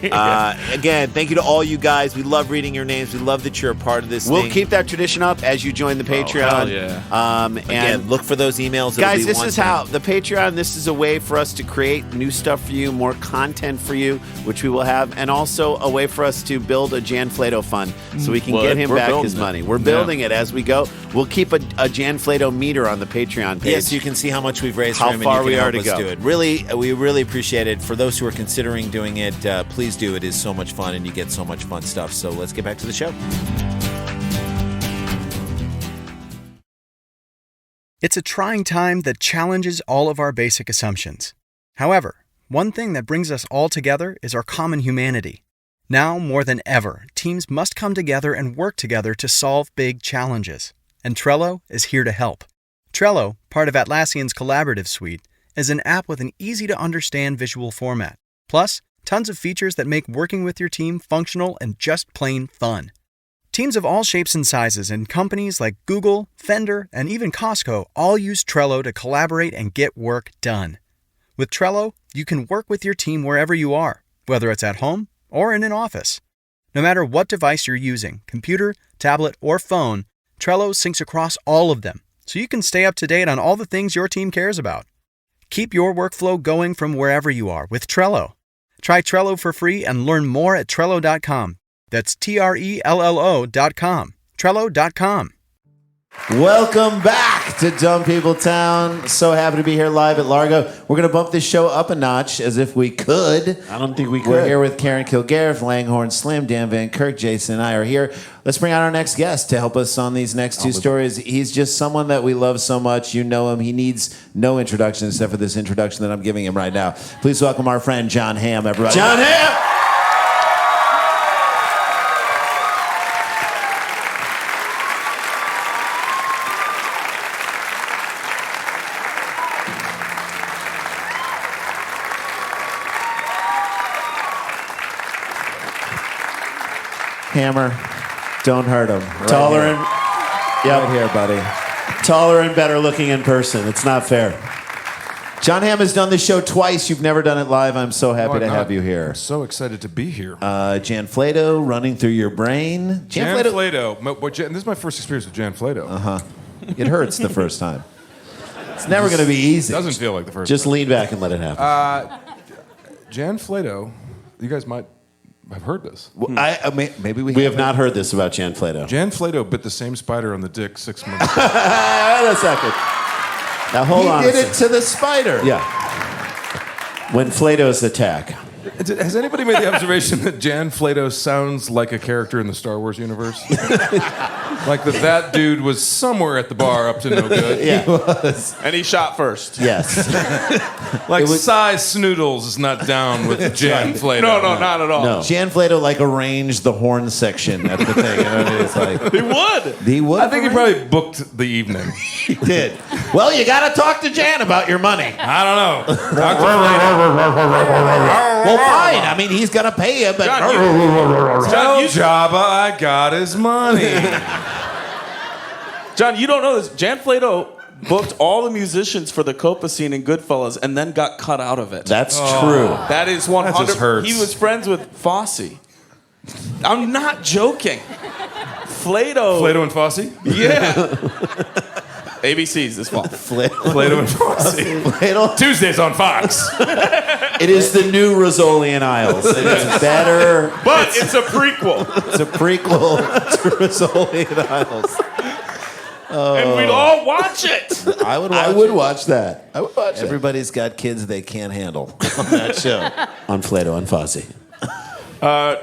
Yeah. Again, thank you to all you guys. We love reading your names. We love that you're a part of this We'll thing. keep that tradition up as you join the Patreon. hell yeah. And And look for those emails. guys, It'll be this one is thing. how the Patreon. This is a way for us to create new stuff for you, more content for you, which we will have, and also a way for us to build a Jan Flato fund so we can get him we're back building his it. money. We're building it as we go. We'll keep a Jan Flato meter on the Patreon page. Yes, you can see how much we've raised How for him far and you we can are help to us go. do it. Really, we really appreciate it. For those who are considering doing it, please do. It is so much fun and you get so much fun stuff. So let's get back to the show. It's a trying time that challenges all of our basic assumptions. However, one thing that brings us all together is our common humanity. Now, more than ever, teams must come together and work together to solve big challenges. And Trello is here to help. Trello, part of Atlassian's collaborative suite, is an app with an easy-to-understand visual format. Plus, tons of features that make working with your team functional and just plain fun. Teams of all shapes and sizes and companies like Google, Fender, and even Costco all use Trello to collaborate and get work done. With Trello, you can work with your team wherever you are, whether it's at home or in an office. No matter what device you're using, computer, tablet, or phone, Trello syncs across all of them, so you can stay up to date on all the things your team cares about. Keep your workflow going from wherever you are with Trello. Try Trello for free and learn more at Trello.com. That's Trello.com. Trello.com. Welcome back to Dumb People Town. So happy to be here live at Largo. We're going to bump this show up a notch as if we could. I don't think we could. We're here with Karen Kilgariff, Langhorne Slim, Dan Van Kirk, Jason, and I are here. Let's bring out our next guest to help us on these next two stories. He's just someone that we love so much. You know him. He needs no introduction except for this introduction that I'm giving him right now. Please welcome our friend Jon Hamm, everybody. Jon Hamm! Hammer, don't hurt him. Taller here. and Right here, buddy. taller and better looking in person. It's not fair. Jon Hamm has done this show twice. You've never done it live. I'm so happy to have you here. I'm so excited to be here. Jan Flato running through your brain. Jan Flato. This is my first experience with Jan Flato. It hurts the first time. It's never going to be easy. Doesn't feel like the first Just time. lean back and let it happen. Jan Flato, you guys might have heard this. Maybe we have not heard this about Jan Flato. Jan Flato bit the same spider on the dick 6 months ago. Wait a second. Now hold on. He did it to the spider. Yeah. When Flato's attack. Has anybody made the observation that Jan Flato sounds like a character in the Star Wars universe? Like that dude was somewhere at the bar up to no good. Yeah. He was. And he shot first. Yes. Like Cy Snoodles is not down with Jan Flato. No, not at all. No. Jan Flato like arranged the horn section at the thing. You know what I mean? It's like, He would. he would. I think he probably booked the evening. He did. Well, you got to talk to Jan about your money. I don't know. Talk to Flato. Well, fine. I mean, he's going to pay you, but Tell Jabba I got his money. John, you don't know this. Jan Flato booked all the musicians for the Copa scene in Goodfellas and then got cut out of it. That's true. That is 100. That just hurts. He was friends with Fosse. I'm not joking. Flato. Flato and Fosse? Yeah. ABC's this fall. Flato and Fosse. Flato. Tuesdays on Fox. It is the new Rizzoli and Isles. It is better. But it's a prequel. It's a prequel to Rizzoli and Isles. And we'd all watch it. I would watch that. I would watch Everybody's got kids they can't handle on that show. On Flato and Fosse.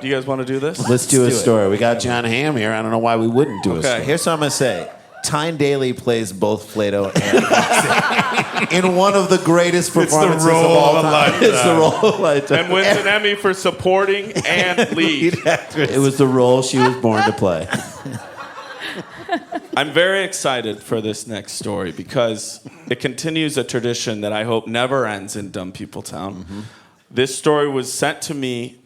Do you guys want to do this? Let's do a story. We got Jon Hamm here. I don't know why we wouldn't do a story. Okay, here's what I'm going to say. Tyne Daly plays both Flato and Fosse in one of the greatest performances of all time. It's the role of a lifetime. And wins an Emmy for supporting and lead. It was the role she was born to play. I'm very excited for this next story because it continues a tradition that I hope never ends in Dumb People Town. Mm-hmm. This story was sent to me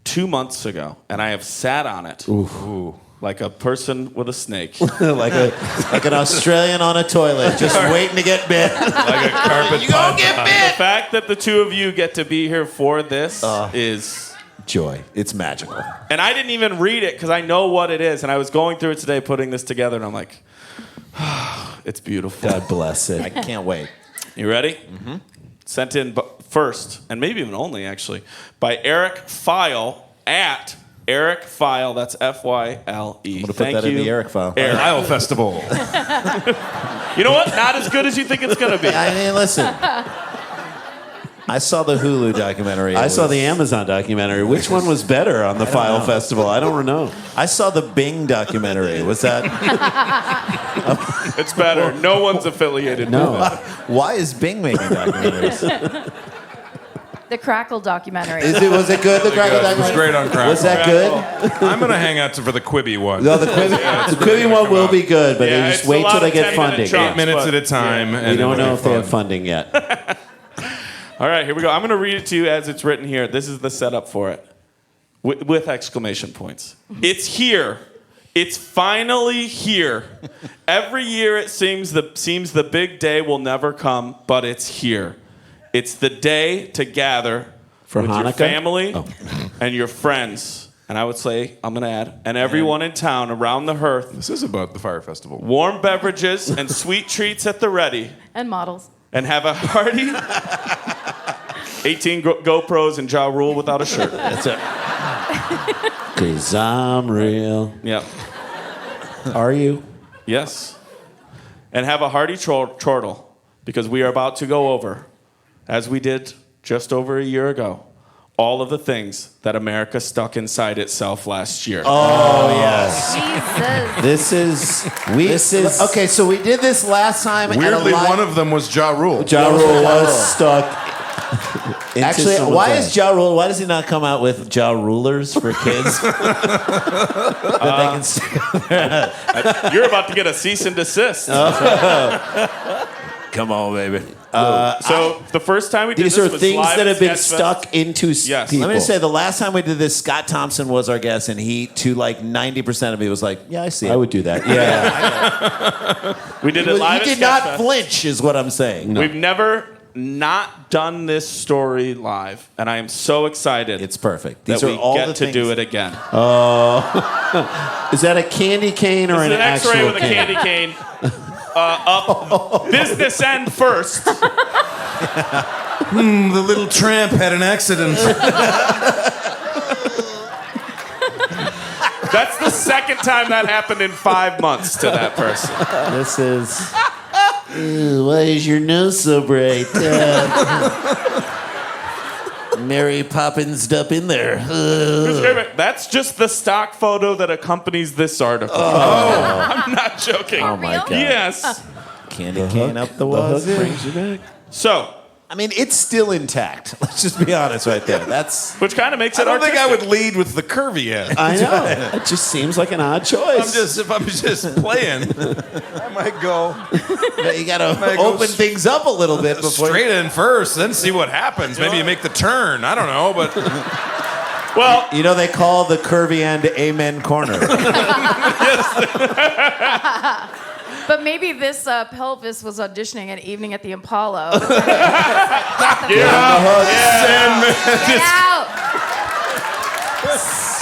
2 months ago, and I have sat on it. Ooh. Like a person with a snake. like an Australian on a toilet, just waiting to get bit. Like a carpet. You gonna get bit! The fact that the two of you get to be here for this is... joy. It's magical. And I didn't even read it because I know what it is. And I was going through it today, putting this together, and I'm like, it's beautiful. God bless it. I can't wait. You ready? Mm-hmm. Sent in first, and maybe even only, actually, by Eric File at Eric File. That's Fyle. I'm going to put that in the Eric File. Eric. File Festival. You know what? Not as good as you think it's going to be. I mean, listen. I saw the Hulu documentary. I saw the Amazon documentary. Which one was better on the File Festival? I don't know. I saw the Bing documentary. Was that? It's better. No one's affiliated with it. Why is Bing making documentaries? The Crackle documentary. Was it good, the Crackle documentary? It was great on Crackle. Was that good? I'm going to hang out for the Quibi one. No, the Quibi one will be good, but Yeah, just it's wait a lot till they of get 10-minute funding. chunks. 8 minutes at a time. Yeah. And We don't it'll know be if they have fun. funding yet. All right, here we go. I'm going to read it to you as it's written here. This is the setup for it, with exclamation points. It's here. It's finally here. Every year it seems the big day will never come, but it's here. It's the day to gather For with Hanukkah? your family and your friends. And I would say, I'm going to add, and everyone in town around the hearth. This is about the Fire Festival. Warm beverages and sweet treats at the ready. And models. And have a hearty 18 GoPros and Ja Rule without a shirt. That's it. 'Cause I'm real. Yep. Are you? Yes. And have a hearty chortle, because we are about to go over, as we did just over a year ago, all of the things that America stuck inside itself last year. Oh, yes. Jesus. This is okay. So we did this last time. Weirdly, one of them was Ja Rule. Ja Rule was stuck. Actually, someone's why head. is Ja Rule? Why does he not come out with Ja Rulers for kids? That they can stick on their head? You're about to get a cease and desist. Come on, baby. So the first time we did These this are was things live that at have been Sketchfest. stuck into Yes. people. Let me People. say, the last time we did this, Scott Thompson was our guest, and he, to like 90% of it, was like, "Yeah, I see it. I would do that." Yeah. We did it live He at did not Sketchfest. flinch, is what I'm saying. We've never not done this story live, and I am so excited. It's perfect. That These are we all get the to things. do it again. Is that a candy cane or This is an an actual X-ray with a cane? candy cane. Up business end first. The little tramp had an accident. That's the second time that happened in 5 months to that person. This is. Ew, why is your nose so bright? Mary Poppins up in there. That's just the stock photo that accompanies this article. I'm not joking. Oh my God. Yes. Candy cane up the wazoo. Brings you back. So, I mean, it's still intact. Let's just be honest right there. That's. which kind of makes I it don't think I artistic. would lead with the curvy end. I know. It just seems like an odd choice. If I'm just playing, I might go You gotta Might go open things up a little bit before. straight in first, then see what happens. Maybe you make the turn. I don't know, but Well, You know, they call the curvy end Amen Corner. But maybe this pelvis was auditioning at Evening at the Apollo. yeah. Get out.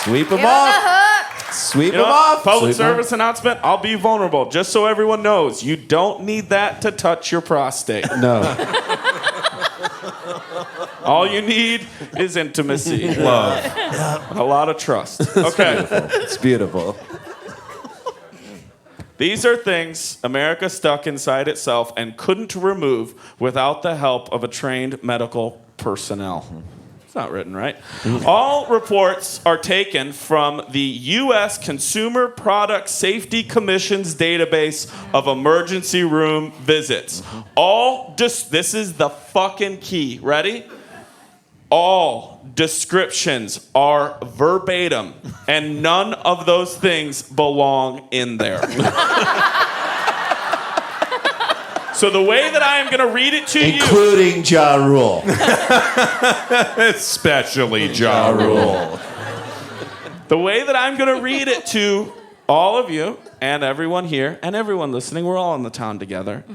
Sweep them Get on the off. hook. Sweep You them know, off. public Sweep 'em service announcement. I'll be vulnerable, just so everyone knows. You don't need that to touch your prostate. off. No. All you need is intimacy, love, a lot of trust. Okay. It's beautiful. These are things America stuck inside itself and couldn't remove without the help of a trained medical personnel. It's not written right. All reports are taken from the U.S. Consumer Product Safety Commission's database of emergency room visits. This is the fucking key. Ready? All descriptions are verbatim, and none of those things belong in there. So the way that I am going to read it to including Ja Rule. Especially Ja Rule. The way that I'm going to read it to all of you and everyone here and everyone listening, we're all in the town together,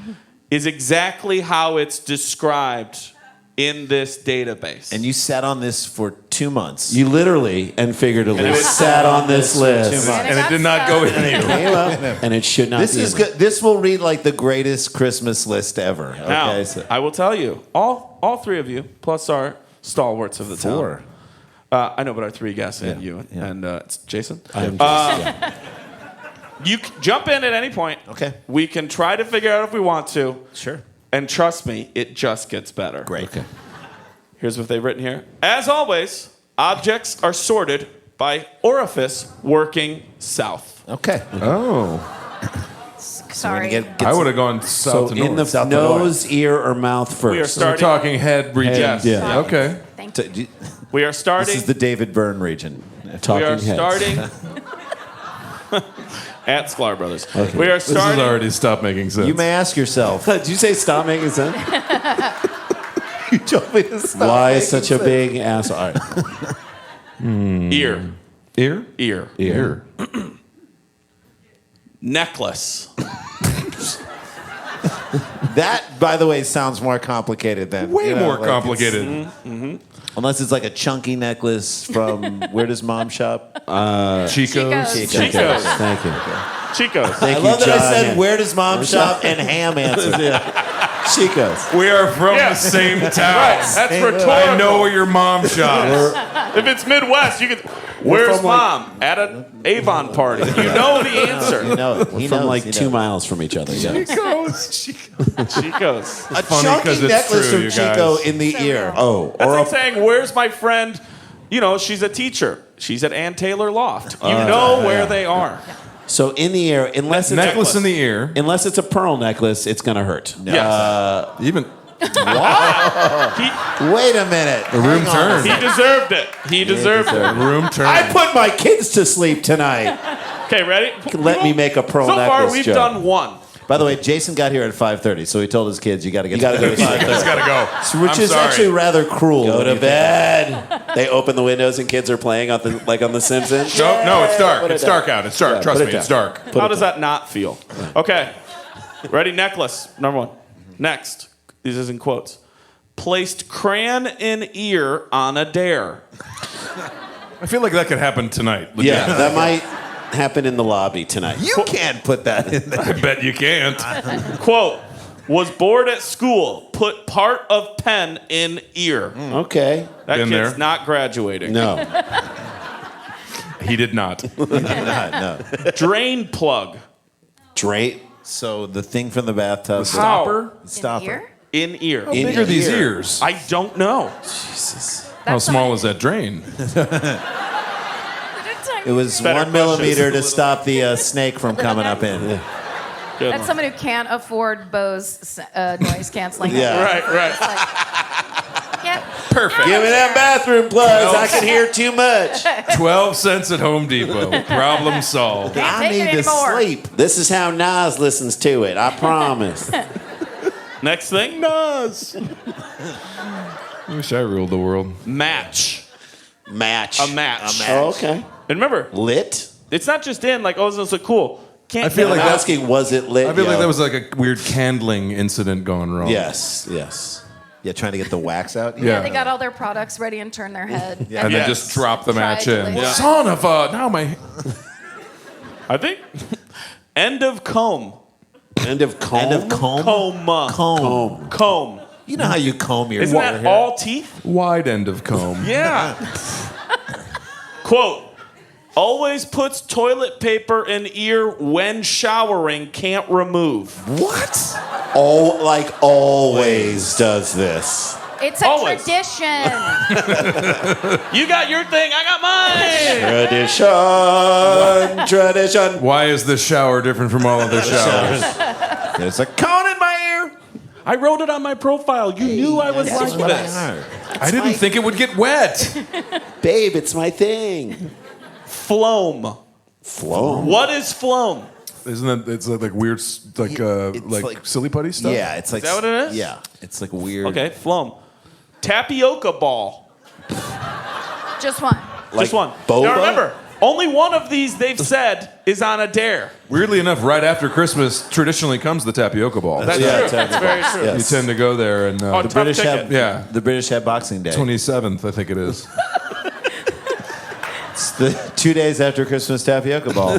is exactly how it's described in this database. And you sat on this for 2 months. You literally and figuratively sat on this list. And it did not go in anywhere. And it should not This be is in good. This will read like the greatest Christmas list ever. Now, Okay, so I will tell you, all three of you, plus our stalwarts of the Four. town. I know, but our three guests and Yeah, you yeah. and it's Jason. I'm just, You can jump in at any point. Okay. We can try to figure out if we want to. Sure. And trust me, it just gets better. Great. Okay. Here's what they've written here. As always, objects are sorted by orifice working south. Okay. Oh. Sorry. I would have gone south So to in north. the nose, ear, or mouth first. We are So we're starting. talking head region. Yes. Yeah. Okay. Thank So, you. We are starting. This is the David Byrne region. we Talking are heads. starting at Sklar Brothers. Okay. We are This has starting. already stopped making sense. You may ask yourself. Did you say stop making sense? You told me to stop. Why is such a big asshole? All right. Ear. Ear? Ear. Ear. Necklace. That, by the way, sounds more complicated than Way more like complicated. unless it's like a chunky necklace from where does mom shop? Chico's. Chico's. Thank you. Chico's. I love that I said where does mom shop and Ham answered. Chico's. We are from Yeah. the same town. That's rhetorical. I know where your mom shops. If it's Midwest, you could. Where's from, like- mom? At an Avon party. You know the answer. You know it. He From knows, like he 2 knows. miles from each other. Yeah. Chico's. A funny chunky 'cause it's necklace true, from you Chico guys. in the ear. Oh, That's or like a, saying, where's my friend? You know, she's a teacher. She's at Ann Taylor Loft. You know where they are. so in the ear, unless it's Necklace in the ear. unless it's a pearl necklace, it's gonna hurt. Yes. Even Wait a minute. the room He turned. deserved it. He deserved it. The room turned. I put my kids to sleep tonight. Okay, ready? Let me make a pearl So necklace far, we've joke. done one. By the way, Jason got here at 5:30, so he told his kids, "You got to get. You gotta go to bed. Just gotta go. Which I'm is sorry. actually rather cruel. Go when to you think bed. They open the windows and kids are playing on the like on The Simpsons. No, it's dark. Put it It's down. dark out. It's dark. Yeah, Trust put me, it it's down. dark. How does that not feel? Okay. Ready? Necklace. Number one. Next. This is in quotes. Placed crayon in ear on a dare. I feel like that could happen tonight. Yeah, that might happen in the lobby tonight. You can't put that in there. I bet you can't. Quote. Was bored at school. Put part of pen in ear. Okay. That Been kid's there. not graduating. No. He did not. No. Drain plug. Drain. So the thing from the bathtub. Stopper? Stopper. Ear? In ear. How big are these ears? I don't know. How small is that drain? It was Better 1 millimeter to stop the snake from coming up in. Good That's one. someone who can't afford Bose noise canceling. Yeah. Right. Yep. Perfect. Give me them bathroom plugs. I can hear too much. 12 cents at Home Depot. Problem solved. Can't I take it need to anymore. sleep. This is how Nas listens to it. I promise. Next thing. Nas. I wish I ruled the world. Match. Match. A match. Oh, okay. And remember, Lit. it's not just in like, oh, this looks cool. Can't I feel get like I'm it out. asking, was it lit? I feel like yo? that was like a weird candling incident gone wrong. Yes. Yes. Yeah, trying to get the wax out. Yeah. They got all their products ready and turned their head. And Yes. then just drop the match Tried to in. lick. Son of a. Now my. I think. End of comb. End of comb. End of comb. Comb. Comb. You know how you comb your Isn't hair? that all teeth? Wide end of comb. Yeah. Quote. Always puts toilet paper in ear when showering, can't remove. What? Oh, like always does this. It's a tradition. You got your thing, I got mine. Tradition. Why is this shower different from all other showers? There's a cone in my ear. I wrote it on my profile. You knew I was like this. I didn't think it would get wet. Babe, it's my thing. Phloem. Phloem? What is phloem? Isn't that it's like weird, like silly putty stuff? Yeah, it's like. Is that what it is? Yeah, it's like weird. Okay, phloem. Tapioca ball. Just one. Just one. boba? Now remember, only one of these they've said is on a dare. Weirdly enough, right after Christmas, traditionally comes the tapioca ball. That's Yeah, true. That's very true. Yes. You tend to go there, and Oh, the tough British ticket. have Yeah. the British have Boxing Day. 27th, I think it is. It's the 2 days after Christmas tapioca ball.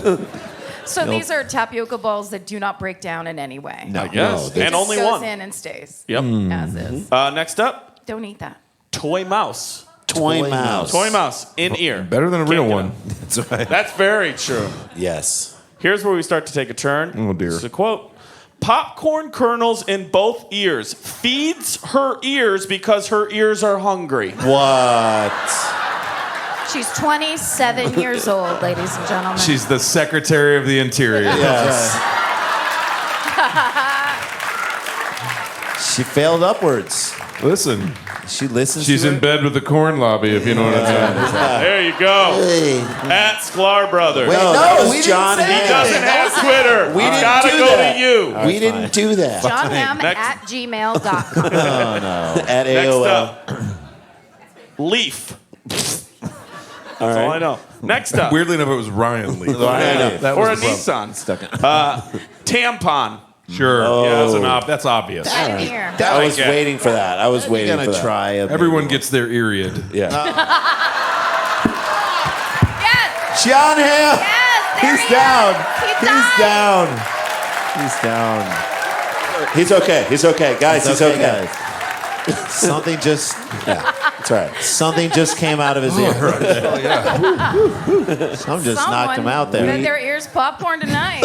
So these are tapioca balls that do not break down in any way. No, Yes, It and just only goes one. in and stays Yep. as is. Next up, Don't eat that. toy mouse. Toy mouse. Toy mouse in ear. Better than a real Can't get one. him. That's right. That's very true. Yes. Here's where we start to take a turn. Oh, dear. It's a quote. Popcorn kernels in both ears. Feeds her ears because her ears are hungry. What? She's 27 years old, ladies and gentlemen. She's the Secretary of the Interior. Yes. She failed upwards. Listen, She listens. she's to in her. bed with the corn lobby, if you know what I'm saying. There you go. Hey. At Sklar Brothers. Wait, No, that was we didn't John say He Hamm. doesn't have Twitter. We didn't Gotta do go that. to you. We didn't do that. Jon Hamm Next. at gmail.com. At Next AOL. up. Leaf. All That's all I right. know. Next up. Weirdly enough, it was Ryan Lee. Or was a the problem. Nissan. Tampon. Sure. Yeah, that's obvious. Right in here. I was like it. waiting for that. I was waiting Gonna for that. try a Everyone gets their eariad. Yeah. Yes! Jon Hamm. Yes! There He's he down. is. He He's died. down. He's down. He's okay. He's okay. Guys, he's okay. guys. Something just. Yeah. That's right. Something just came out of his ear. Oh, yeah. Some just knocked him out there. Fed their ears popcorn tonight.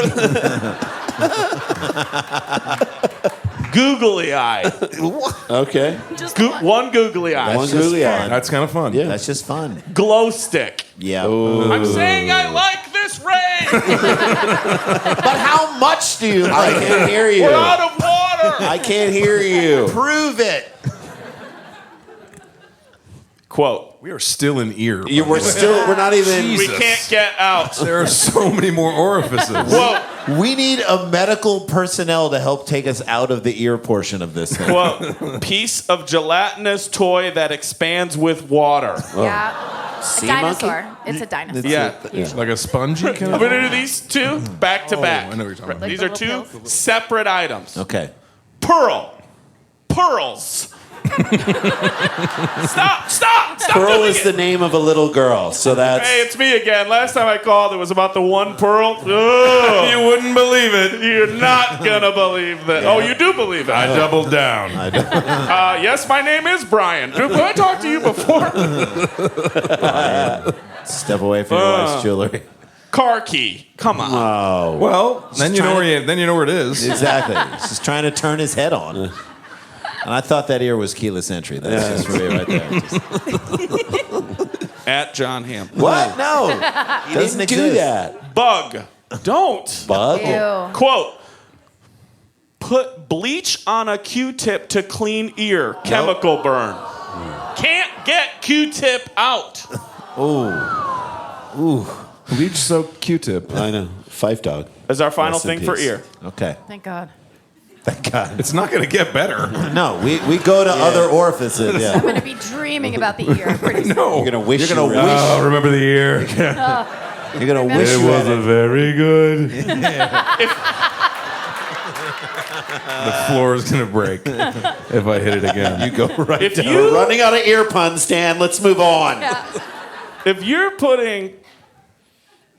Googly eye. Okay. Just One googly eye. One googly eye. That's kind of fun. Yeah. That's just fun. Glow stick. Yeah. I'm saying I like this rain. But how much do you I like? can't hear you. We're out of water. I can't hear you. Prove it. Quote. We are still in ear. We're not even. We can't get out. There are so many more orifices. Quote. We need a medical personnel to help take us out of the ear portion of this thing. Quote. Piece of gelatinous toy that expands with water. Yeah. A Sea dinosaur. It's a dinosaur. Yeah. Like a spongy kind I'm of. going to do these two back to back. I know what you're talking about. These Like are the two little pills? separate items. Okay. Pearl. Pearls. Stop Pearl doing is it. the name of a little girl, so that's. Hey, it's me again. Last time I called, it was about the one pearl. Ugh. You wouldn't believe it. You're not gonna believe that. Oh, you do believe it. I doubled down. Yes, my name is Brian. Did I talk to you before? Step away from your wife's jewelry. Car key. Come on. Oh. Well, then you know where it is. Exactly. He's just trying to turn his head on. And I thought that ear was keyless entry. That's just for you right there. At Jon Hamm. What? No. He Doesn't doesn't do exist. that. Bug. Don't. Bug? Ew. Quote. Put bleach on a Q-tip to clean ear. Chemical burn. Can't get Q-tip out. Ooh. Bleach soaked Q-tip. I know. Fife dog. Is our final Rest in thing for peace. ear. Okay. Thank God. Thank God. It's not going to get better. No, we go to other orifices. I'm Yeah. going to be dreaming about the ear pretty soon. No. You're gonna wish. You're gonna you wish- Oh, remember the ear? You're gonna wish It you was had a very good. The floor is going to break if I hit it again. You go right If down. you Running out of ear puns, Stan. Let's move on. If you're putting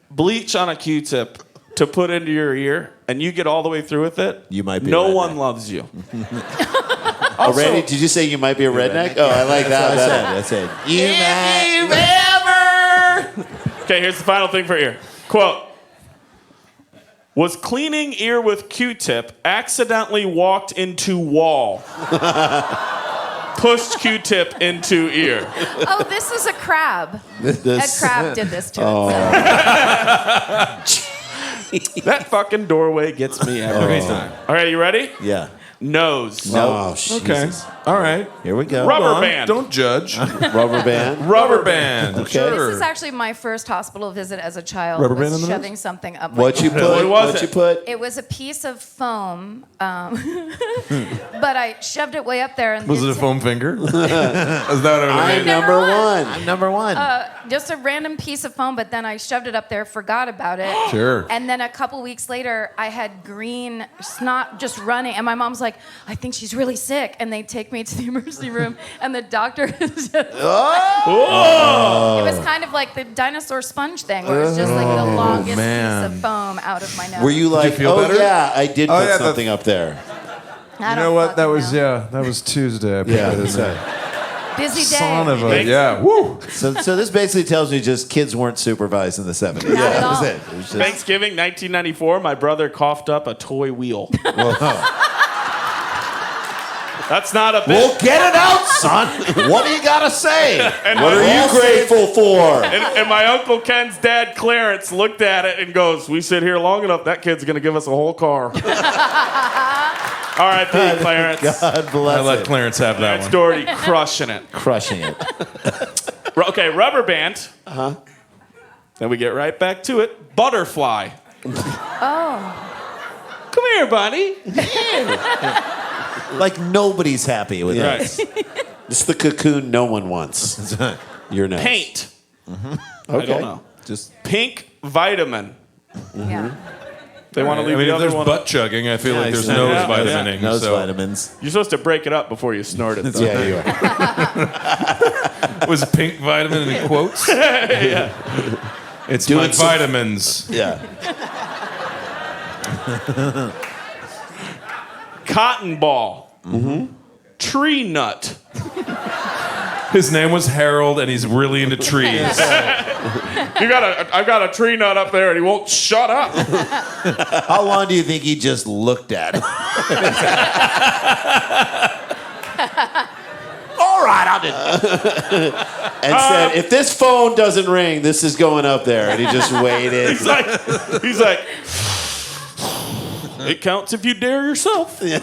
bleach on a Q-tip to put into your ear and you get all the way through with it, You might be no a redneck. one loves you. Already? Did you say you might be a redneck? Oh, I like that. That's it. You ever Okay, here's the final thing for ear. Quote, was cleaning ear with Q-tip, accidentally walked into wall. Pushed Q-tip into ear. Oh, this is a crab. A crab did this to itself. That fucking doorway gets me every time. All right, you ready? Yeah. Nose. Oh, Jesus. Okay. All right. Here we go. Rubber Hold on. band. Don't judge. Rubber band. Rubber band. Okay. Sure. This is actually my first hospital visit as a child. Rubber was band in the nose? shoving something up my What you nose. put? What was What it? you put? It was a piece of foam, but I shoved it way up there. And Was it a foam finger? Is that what I I'm mean? number one. I'm number one. Just a random piece of foam, but then I shoved it up there, forgot about it. Sure. And then a couple weeks later, I had green snot just running, and my mom's like, I think she's really sick. And they take me to the emergency room, and the doctor is just It was kind of like the dinosaur sponge thing, where it's just like the longest man. piece of foam out of my nose. Were you like, feel oh better? yeah, I did Oh, put yeah, something up there. I You don't know what? That fucking was know. that was Tuesday. I put Yeah. that in that's there. right. Busy day. Son of a Thanks. yeah. Woo. So this basically tells me just kids weren't supervised in the 70s. Not at that was all. it. It was just, Thanksgiving 1994, my brother coughed up a toy wheel. That's not a bit. well, get it out, son. What do you got to say? And What are you grateful for? And my Uncle Ken's dad, Clarence, looked at it and goes, we sit here long enough, that kid's going to give us a whole car. R.I.P. Clarence. God bless I let it. Clarence have that Clarence one. Doherty crushing it. Crushing it. Okay, rubber band. Uh-huh. Then we get right back to it. Butterfly. Oh. Come here, buddy. Like nobody's happy with Right. this. It's the cocoon no one wants. Your nose. Paint. I Okay. don't know. Just Pink vitamin. Yeah. They want to I leave mean, the if other there's one. butt chugging, I feel like there's Yeah, nose yeah, vitamining. nose so. vitamins. You're supposed to break it up before you snort it, though. Yeah, you are. Was pink vitamin in quotes? It's Doing my some- vitamins. Yeah. Cotton ball. Mm-hmm. Tree nut. His name was Harold, and he's really into trees. I've got a tree nut up there, and he won't shut up. How long do you think he just looked at it? All right, I'll do it. And said, if this phone doesn't ring, this is going up there. And he just waited. He's like, it counts if you dare yourself. No,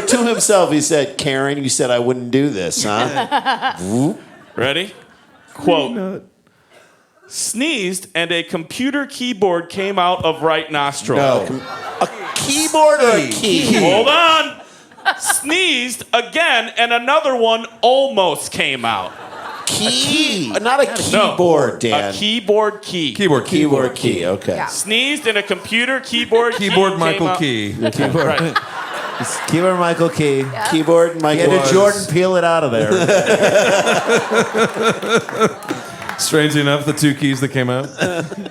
to himself, he said, Karen, you said I wouldn't do this, huh? Ready? Quote. Sneezed and a computer keyboard came out of right nostril. No. A keyboard or a key? Hold on. Sneezed again and another one almost came out. Key. Not a keyboard, Dan. A keyboard key. Keyboard key. Keyboard key, okay. Yeah. Sneezed and a computer keyboard key Keyboard came Michael out. Key. Right. Keyboard Michael Key. Keyboard, Michael. Get a Jordan, peel it out of there. Strangely enough, the two keys that came out,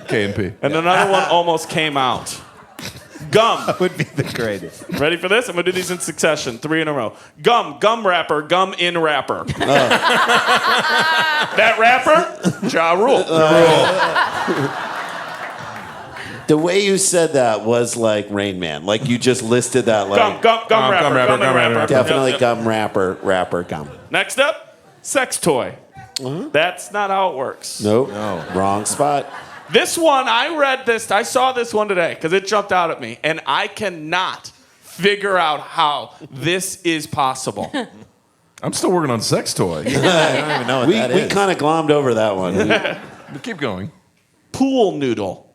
K and P. And another one almost came out. Gum. Would be the greatest. Ready for this? I'm going to do these in succession. 3 in a row. Gum wrapper, gum in wrapper. That rapper? Ja Rule. The way you said that was like Rain Man. Like you just listed that like Gum wrapper, gum in wrapper. definitely Yep. gum rapper gum. Next up, sex toy. That's not how it works. Nope. No. Wrong spot. This one, I saw this one today because it jumped out at me, and I cannot figure out how this is possible. I'm still working on sex toy. I don't even know what We that is. kind of glommed over that one. But keep going. Pool noodle.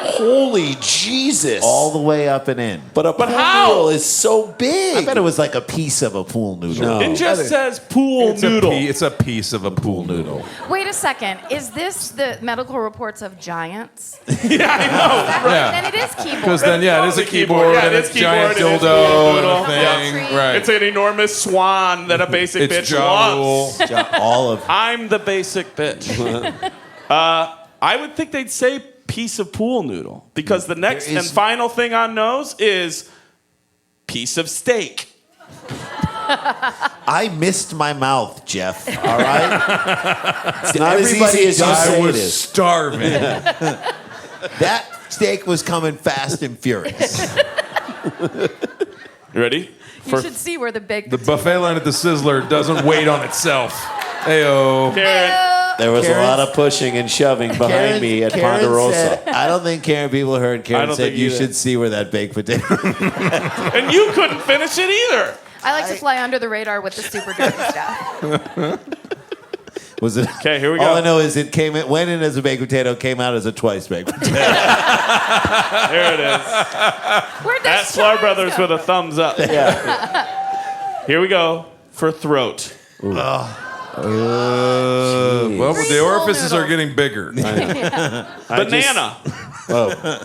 Holy Jesus. All the way up and in. But a pool how? noodle is so big. I bet it was like a piece of a pool noodle. No. It just says pool It's noodle. it's a piece of a pool noodle. Wait a second. Is this the medical reports of giants? Yeah, I know. Yeah. Then it is keyboard. Because then, yeah, it is a Totally keyboard Yeah, and it it's is a giant keyboard, it is dildo pool and noodle. a thing. Yeah. Right. It's an enormous swan that a basic It's bitch Ja loves. Rule. All of I'm the basic bitch. I would think they'd say piece of pool noodle because the next and final thing on nose is piece of steak. I missed my mouth, Jeff. All right? It's not as Everybody easy as you I say it was is. starving. That steak was coming fast and furious. You ready? You should see where the big The buffet line at the Sizzler doesn't wait on itself. Heyo. Karen. There was a lot of pushing and shoving behind me at Karen Ponderosa. said- I don't think Karen people heard. I Karen don't said think you either. should see where that baked potato. And you couldn't finish it either. I like to fly under the radar with the super dirty stuff. Was it? Okay, here we go. All I know is it went in as a baked potato, came out as a twice baked potato. There it is. Where'd At those Sklar chives Brothers go? with a thumbs up. Here we go for throat. Well, the orifices are getting bigger. Banana. Oh.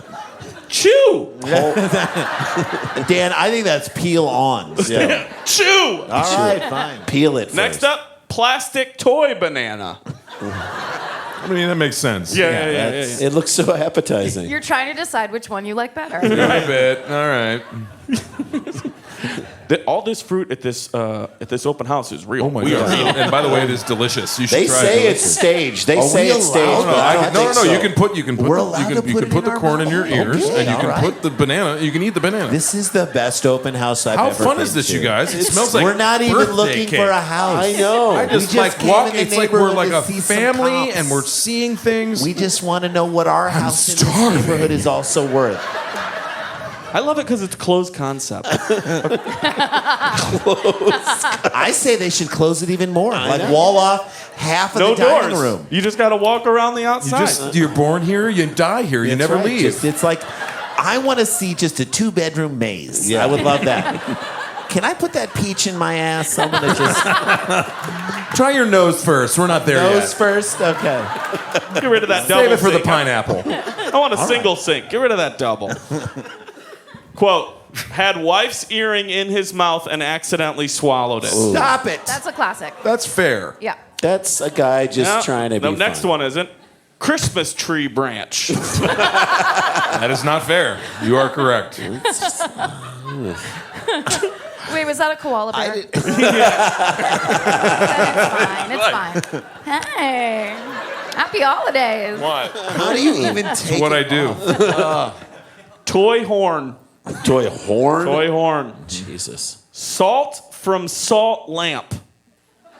Chew. Dan, I think that's peel on. Yeah. Chew. All right, fine. Peel it first. Next up, plastic toy banana. I mean, that makes sense. Yeah. It looks so appetizing. You're trying to decide which one you like better. I bet. All right. All this fruit at this open house is real. Oh my We are god! eating. And by the way, it is delicious. You should They try say it. it's staged. They Are say we it's staged, allowed? but I don't No. think so. You can put We're allowed to you put can it put in the our corn in your mouth? ears, Okay, and you all can right. put the banana. You can eat the banana. This is the best open house I've How ever fun been is this, to. you guys? It smells like We're not even birthday looking cake. for a house. I know. I just We like came walk. in the It's like we're like a neighborhood to see some family, cops. and we're seeing things. We just want to know what our house in this starving. neighborhood is also worth. I love it because it's closed concept. I say they should close it even more. Like wall off half of No the dining doors. room. You just got to walk around the outside. You're born here. You die here. You That's never right. leave. It's like, I want to see just a 2-bedroom maze. I would love that. Can I put that peach in my ass? I'm gonna just Try your nose first. We're not there nose yet. first. Okay. Get rid of that double Save it for the sink. pineapple. I want a single sink. Get rid of that double. Quote, had wife's earring in his mouth and accidentally swallowed it. Stop it. That's a classic. That's fair. Yeah. That's a guy just Yeah. trying to be The next fun. one isn't. Christmas tree branch. That is not fair. You are correct. Wait, was that a koala bear? It's fine. It's fine. Hey. Happy holidays. What? How do you even take What I it do. Toy horn. Toy horn? Toy horn. Jesus. Salt from salt lamp.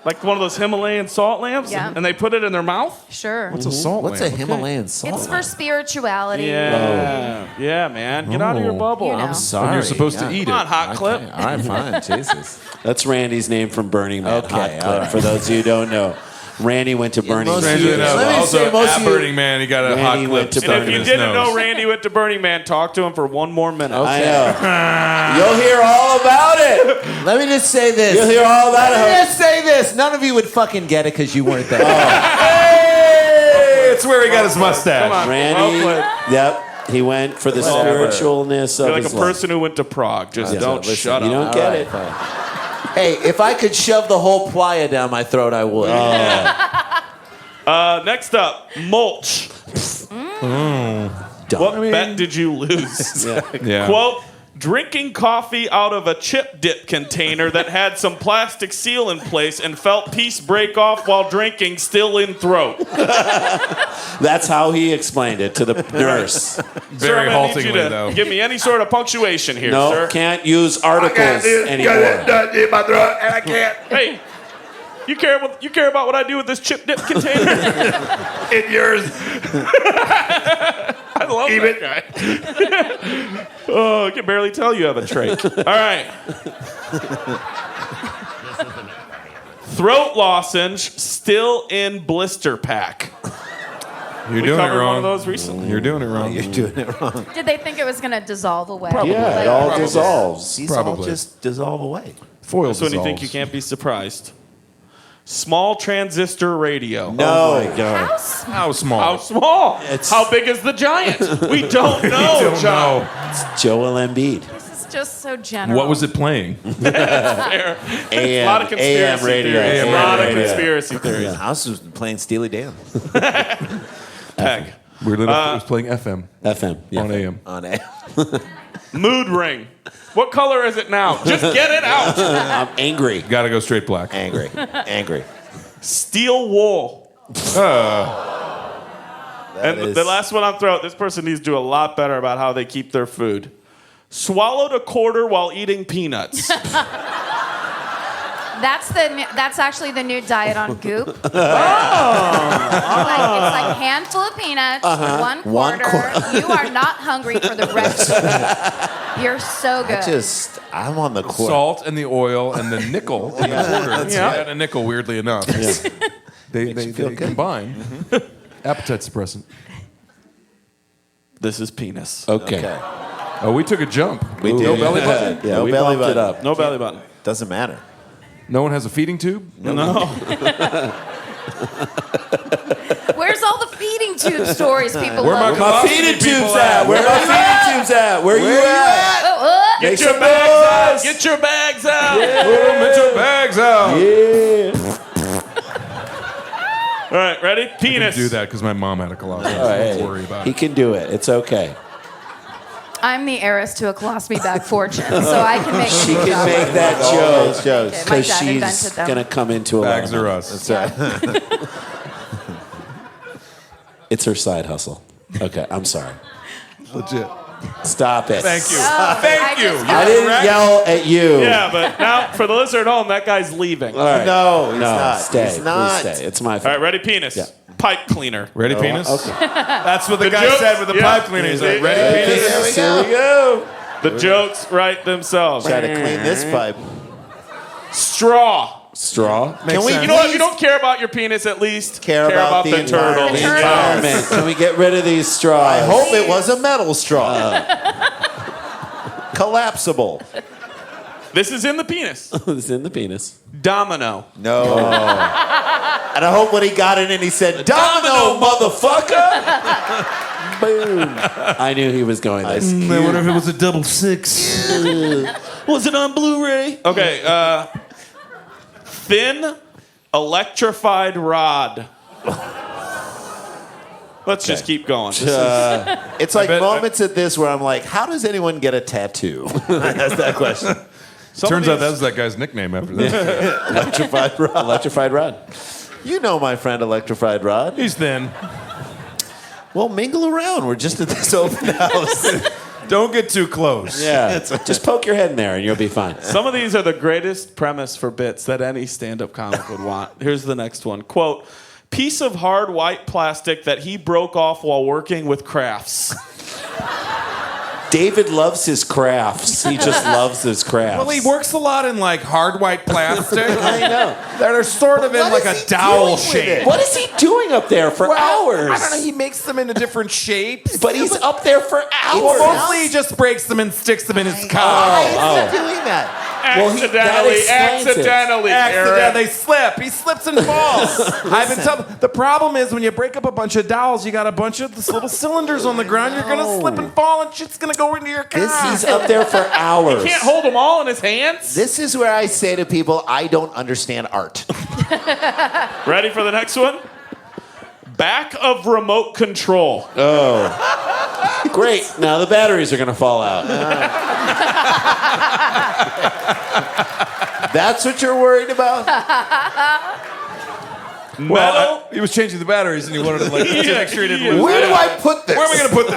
Like one of those Himalayan salt lamps? Yeah. And they put it in their mouth? Sure. What's a salt What's a lamp? Himalayan salt? It's for spirituality. Yeah. Yeah, man. Get out of your bubble. You know. I'm sorry. And you're supposed to Yeah. eat Come it. on, hot clip. All right, fine. Jesus. That's Randy's name from Burning Man. Okay, Hot all Clip. right. For those of you who don't know, Randy went to Burning most Man. of you- Strangely enough, Let me also say most at of you- Burning Man, he got a Randy hot went clip to stuck And in if you his didn't nose. know Randy went to Burning Man, talk to him for one more minute. I know. You'll hear all about it. Let me just say this. You'll hear all about Let me it. just say this. None of you would fucking get it because you weren't there. Hey, it's where he got his mustache. Come on. Randy, Well played. yep, he went for the spiritualness of You're like his a life. person who went to Prague. Just don't Listen, shut you up. don't get it. Hey, if I could shove the whole playa down my throat, I would. Next up, mulch. What bet did you lose? Yeah. Quote, drinking coffee out of a chip dip container that had some plastic seal in place and felt piece break off while drinking, still in throat. That's how he explained it to the nurse. Sir, Very I'm gonna need you haltingly, to though. give me any sort of punctuation here, No, sir. can't use articles anymore. Hey, you care about what I do with this chip dip container? In yours. I love that guy. Oh, I can barely tell you have a trach. All right. Throat lozenge still in blister pack. You're We doing it covered wrong. one of those recently. You're doing it wrong. You're doing it wrong. Did they think it was going to dissolve away? Yeah, it all dissolves. These all Probably. just dissolve away. Foil That's when you think you can't be surprised. Small transistor radio. No. Oh my God. How small? How small? It's- How big is the giant? We don't know, Don't John. know. Joel Embiid. This is just so general. What was it playing? Fair. A lot of conspiracy AM radio. theories. AM A lot of radio. conspiracy theories. I was just playing Steely Dan. Peg. Weirdly enough, it was playing FM FM. Yeah. on AM. On air. Mood ring. What color is it now? Just get it out. I'm angry. Gotta go straight black. Angry. Angry. Steel wool. And is- the last one I'm throwing, this person needs to do a lot better about how they keep their food. Swallowed a quarter while eating peanuts. That's actually the new diet on Goop. It's like handful of peanuts, one quarter. You are not hungry for the rest. You're so good. I'm on the quarter. Salt and the oil and the nickel in the quarter. Yeah. And a nickel, weirdly enough. They combine. Appetite suppressant. This is penis. Okay. Oh, we took a jump. We did. No belly button? Yeah, we belly bumped button. it up. No belly button. Doesn't matter. No one has a feeding tube? No. Where's all the feeding tube stories people Where love? my My feeding tubes at? Where my feeding tubes at? Where you at? Get Make your some bags noise. out. Get your bags out. Get your bags out. Yeah. All right, ready? Penis. Do that because my mom had a colostomy. All right. Don't worry about He it. can do it. It's okay. I'm the heiress to a colostomy bag fortune, so I can make She can make that joke Okay, my because dad she's invented them. gonna come into a Bags lot of are money. us. That's right. It's her side hustle. Okay, I'm sorry. Legit. Stop it. Thank you. Thank you. I didn't yell at you. Yeah, but now for the listener at home, that guy's leaving. All right. No, he's not. Stay. He's not. Please stay. It's my All fault. right, ready? Penis. Yeah. Pipe cleaner. Ready, penis? Okay. That's what the guy joke- said with the yeah. pipe cleaner. He's like, ready, penis? Here we go. The jokes write themselves. Try to clean this pipe. Straw. Straw. Makes sense. You know what? If you don't care about your penis, at least Care about the the turtle. The environment. Can we get rid of these straws? I hope it was a metal straw. Collapsible. This is in the penis. It's in the penis. Domino. No. And I hope when he got it in, he said, "Domino, motherfucker!" Boom. I knew he was going this. I wonder if it was a double six. Was it on Blu-ray? Okay. Thin, electrified rod. Let's just keep going. It's like moments at this where I'm like, "How does anyone get a tattoo?" That's that question. Turns out that's that guy's nickname after this. Electrified rod. Electrified rod. You know my friend Electrified Rod. He's thin. Well, mingle around. We're just at this open house. Don't get too close. Yeah. Just poke your head in there and you'll be fine. Some of these are the greatest premise for bits that any stand-up comic would want. Here's the next one. Quote, piece of hard white plastic that he broke off while working with crafts. David loves his crafts. He just loves his crafts. Well, he works a lot in like hard white plastic. I know. They're sort of in What like is a he dowel doing with shape. it? What is he doing up there for hours? I don't know. He makes them into different shapes. But he's up there for hours. Well, mostly he just breaks them and sticks them in his car. Why is he doing that? Well, that explains it. Accidentally, they slip. He slips and falls. I've been telling. The problem is when you break up a bunch of dowels, you got a bunch of this little cylinders on the ground. You're gonna slip and fall, and shit's gonna go into your car. He's up there for hours. Can't hold them all in his hands. This is where I say to people, I don't understand art. Ready for the next one? Back of remote control. Great. Now the batteries are going to fall out. That's what you're worried about? Metal. He was changing the batteries, and he wanted to like make sure he didn't lose. Where do I put this? Where am I gonna put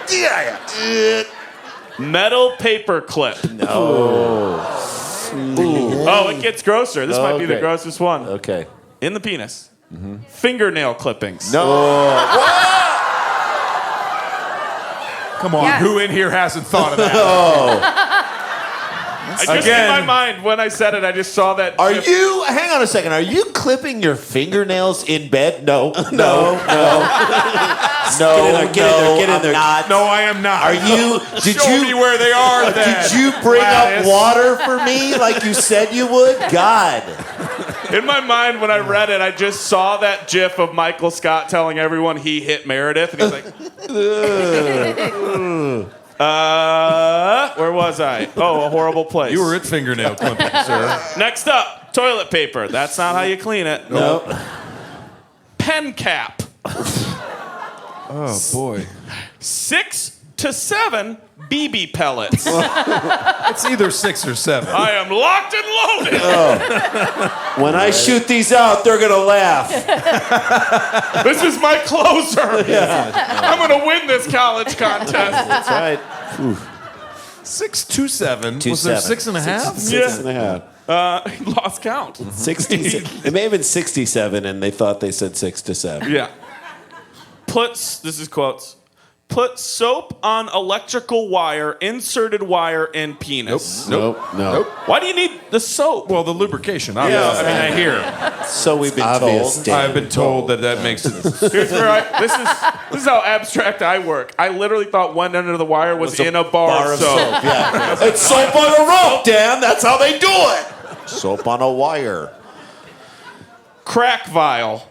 this? Metal paper clip. No. Oh, it gets grosser. This might be the Okay. grossest one. Okay. In the penis. Fingernail clippings. Come on, Yes. who in here hasn't thought of that? I just in my mind when I said it, I just saw that. Are gif. you, hang on a second, are you clipping your fingernails in bed? No. Get in there, get in there. Not. No, I am not. Are you, did Show you, me where they are then. did you bring Gladys. up water for me like you said you would? God. In my mind, when I read it, I just saw that gif of Michael Scott telling everyone he hit Meredith, and he's like, where was I? Oh, a horrible place. You were at fingernail clipping, sir. Next up, toilet paper. That's not how you clean it. No. Pen cap. Oh boy. 6 to 7 BB pellets. It's either 6 or 7. I am locked and loaded. When I shoot these out, they're gonna laugh. This is my closer. I'm going to win this college contest. That's right. 6 to 7. To Was there 7. 6.5? Six and a half. Lost count. 67. It may have been 67, and they thought they said 6 to 7. Yeah. This is quotes. Put soap on electrical wire, inserted in penis. Nope. Why do you need the soap? Well, the lubrication. Obviously. I mean, I hear. So we've been Obvious, told. Dan. I've been told that makes it. Here's where this is how abstract I work. I literally thought one end of the wire was in a bar of soap. Yeah. It's soap on a rope, Dan. That's how they do it. Soap on a wire. Crack vial.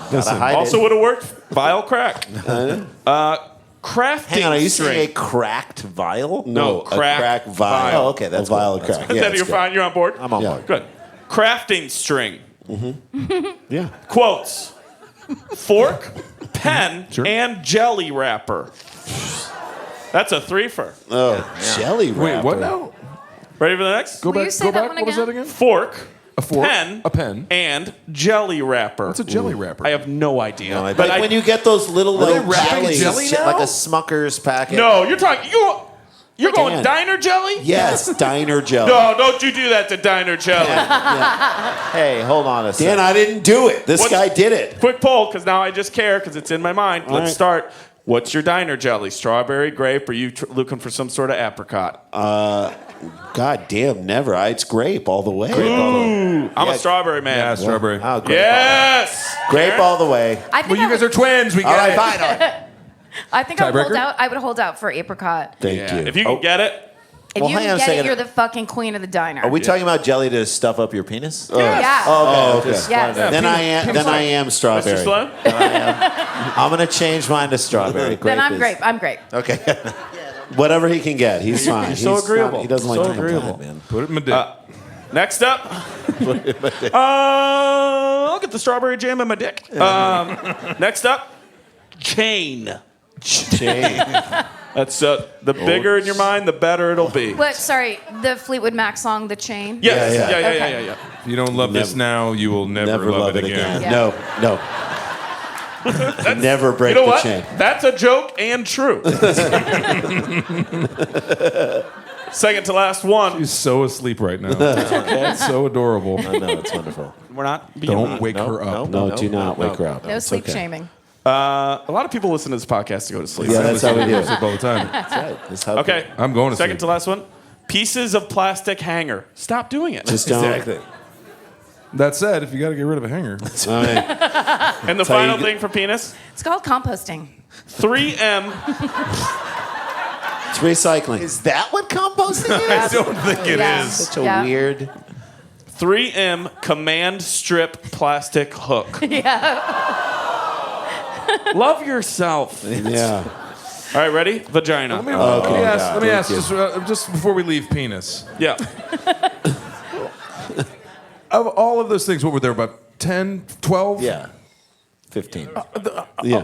Gotta hide Also it. would have worked. Vial crack. Crafting Hang on, are you string. saying a cracked vial? No, a crack vial. vial. Oh, okay, that's vial of crack. Yeah, Then you're fine. You're on board. I'm on board. Good. Crafting string. Yeah. Quotes. Fork, pen, and jelly wrapper. That's a threefer. Oh, jelly wrapper. Wait, what now? Ready for the next? Go Will you back. say Go that back. one What was that again? again? Fork, A fork, pen, a pen. and jelly wrapper. What's a jelly wrapper? I have no idea. No, but like when you get those little they like wrapping jellies, jelly shit, now? like a Smucker's packet. No, you're talking. You're going Dan. diner jelly? Yes, diner jelly. No, don't you do that to diner jelly. Hey, hold on a second. Dan, I didn't do it. This guy did it. Quick poll, because now I just care, because it's in my mind. Let's right. start. What's your diner jelly? Strawberry, grape, or are you looking for some sort of apricot? God damn, never. It's grape all the way. I'm a strawberry man. Yeah, strawberry. Oh, grape Yes! Grape all the way. I think Well, you guys are twins. We All get right, it. fine. All right. I think I would hold Tiebreaker? out. I would hold out for apricot. Thank Yeah. you. If you can get it, If Well, you hang on can a get second. it, you're the fucking queen of the diner. Are we talking about jelly to stuff up your penis? Yeah. Oh, okay. Yes. Then I am Mr. strawberry. Sloan? I'm gonna change mine to strawberry. Then I'm is- grape. I'm grape. Okay. Whatever he can get, he's fine. so He's agreeable. Not, he doesn't like So to agreeable. complain, man. Put it in my dick. Next up, I'll get the strawberry jam in my dick. Next up, chain. Chain. That's the bigger in your mind, the better it'll be. What? Sorry, the Fleetwood Mac song, "The Chain." Yes. Yeah. Yeah. If you don't love this now, you will never love it again. Yeah. No. Never break You know the what? chain. That's a joke and true. Second to last one. She's so asleep right now. It's so adorable. I know, it's wonderful. We're not being Don't wake her up. No, do not wake her up. No sleep okay. shaming. A lot of people listen to this podcast to go to sleep. Yeah, that's how we do I it. sleep all the time. That's right. That's how Okay. I'm going to Second sleep. to last one. Pieces of plastic hanger. Stop doing it. Just don't. Exactly. That said, if you got to get rid of a hanger, All right. And the how you final get- thing for penis, It's called composting. 3M. It's recycling. Is that what composting is? I don't think it is. Yeah. Such a Yeah. weird. 3M command strip plastic hook. Yeah. Love yourself. Yeah. All right, ready? Vagina. Let me Okay. ask just before we leave penis. Yeah. Of all of those things, what were there, about 10, 12? Yeah. 15. Yeah.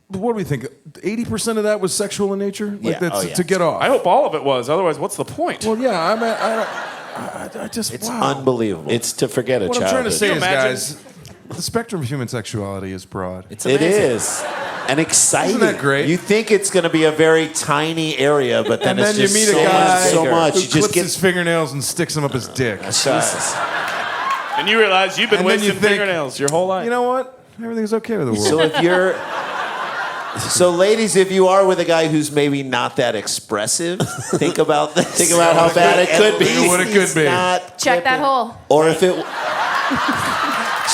What do we think? 80% of that was sexual in nature? Like Yeah. that's Oh, yeah. to get off. I hope all of it was. Otherwise, what's the point? Well, yeah, I just, It's wow. unbelievable. It's to forget a What I'm childhood. trying to say Can is, you imagine? guys, the spectrum of human sexuality is broad. It is. And exciting. Isn't that great? You think it's going to be a very tiny area, but then And it's then you just meet so a guy so much. who You just clips get his fingernails and sticks them up his dick. Jesus. And you realize you've been And then you wasting think, fingernails your whole life. You know what? Everything's okay with the world. So if you're, so ladies, if you are with a guy who's maybe not that expressive, think about this. Think about how bad it could be. Think of what it could be. Not Check that clipping. hole. Or if it.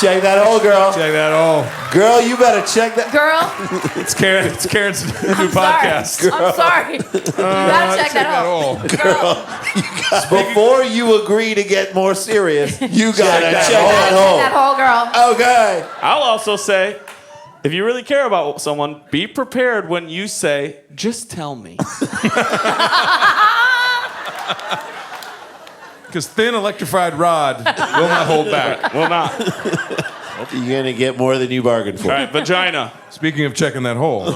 Check that hole, girl. Check that all. Girl, you better check that. Girl, It's Karen's new I'm podcast. sorry. I'm sorry. You gotta check that hole. Girl, Before you agree to get more serious, you gotta check that that hole. hole, girl. Okay. I'll also say, if you really care about someone, be prepared when you say, just tell me. Because thin electrified rod will not hold back. Will not. You're gonna get more than you bargained for. All right, vagina. Speaking of checking that hole,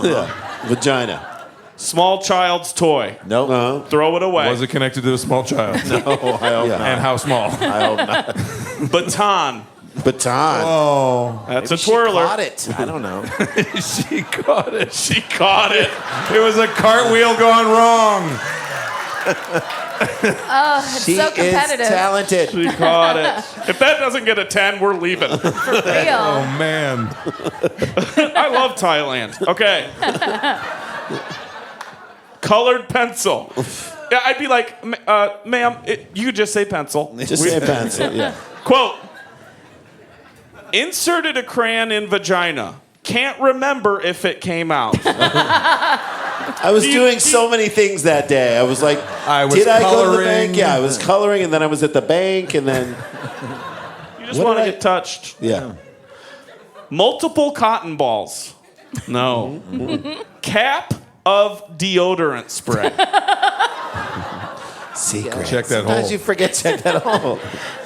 Vagina. Small child's toy. Nope. No. Throw it away. Was it connected to a small child? No, I hope not. And how small? I hope not. Baton. Baton. Oh. That's Maybe a twirler. She caught it. I don't know. She caught it. She caught it. It was a cartwheel gone wrong. It's She so competitive. is talented. She caught it. If that doesn't get a 10, we're leaving. For real. Oh, man. I love Thailand. Okay. Colored pencil. Yeah, I'd be like, ma'am, you could just say pencil. Just say pencil. Yeah. Quote, inserted a crayon in vagina. Can't remember if it came out. I was doing so many things that day. I was like, I was did I go to the coloring. bank? Yeah, I was coloring, and then I was at the bank, and then You just What want to did I- get touched. yeah. Multiple cotton balls. No. Cap of deodorant spray. Secret. Check that Sometimes hole. you forget check that hole.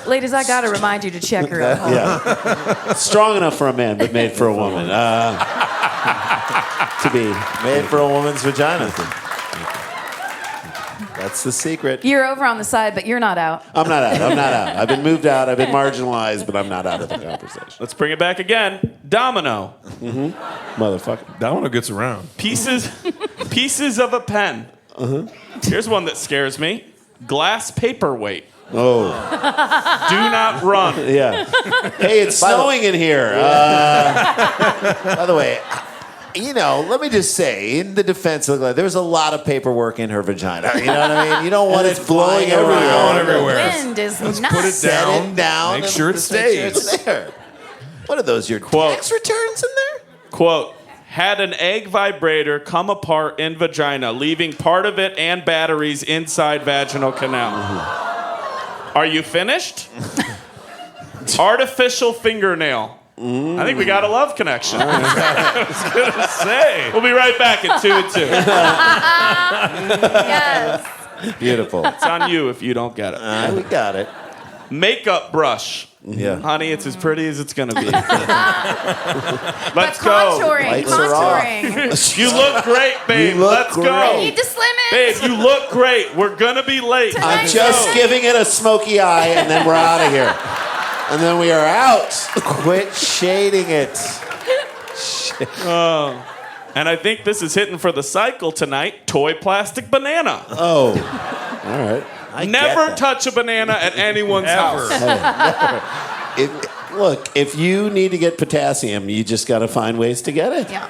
Ladies, I gotta remind you to check your own hole. Yeah. Strong enough for a man, but made for a woman. To be made for a woman's vagina. That's the secret. You're over on the side, but you're not out. I'm not out. I'm not out. I've been moved out. I've been marginalized, but I'm not out of the conversation. Let's bring it back again. Domino. Motherfucker. That one gets around. Pieces of a pen. Here's one that scares me. Glass paperweight. Oh. Do not run. Yeah. Hey, it's snowing in here. By the way, let me just say, in the defense of the there's a lot of paperwork in her vagina. You know what I mean? You don't want it blowing Going everywhere. everywhere. Wind is Let's not. put it Set down. it down. Make and sure it just make sure stays. it's there. What are those, your tax returns in there? Quote, had an egg vibrator come apart in vagina, leaving part of it and batteries inside vaginal canal. Are you finished? Artificial fingernail. I think we got a love connection. I was going to say. We'll be right back at 2 and 2. Yes. Beautiful. It's on you if you don't get it. We got it. Makeup brush. Yeah. Honey, it's as pretty as it's going to be. But Let's go. contouring, Lights are off. contouring. You look great, babe. You look Let's great. go. Need to slim it. Babe, you look great. We're going to be late. I'm just giving it a smoky eye, and then we're out of here. And then we are out. Quit shading it. And I think this is hitting for the cycle tonight. Toy plastic banana. Oh. All right. I Never get that. touch a banana at anyone's house. Look, if you need to get potassium, you just got to find ways to get it. Yeah.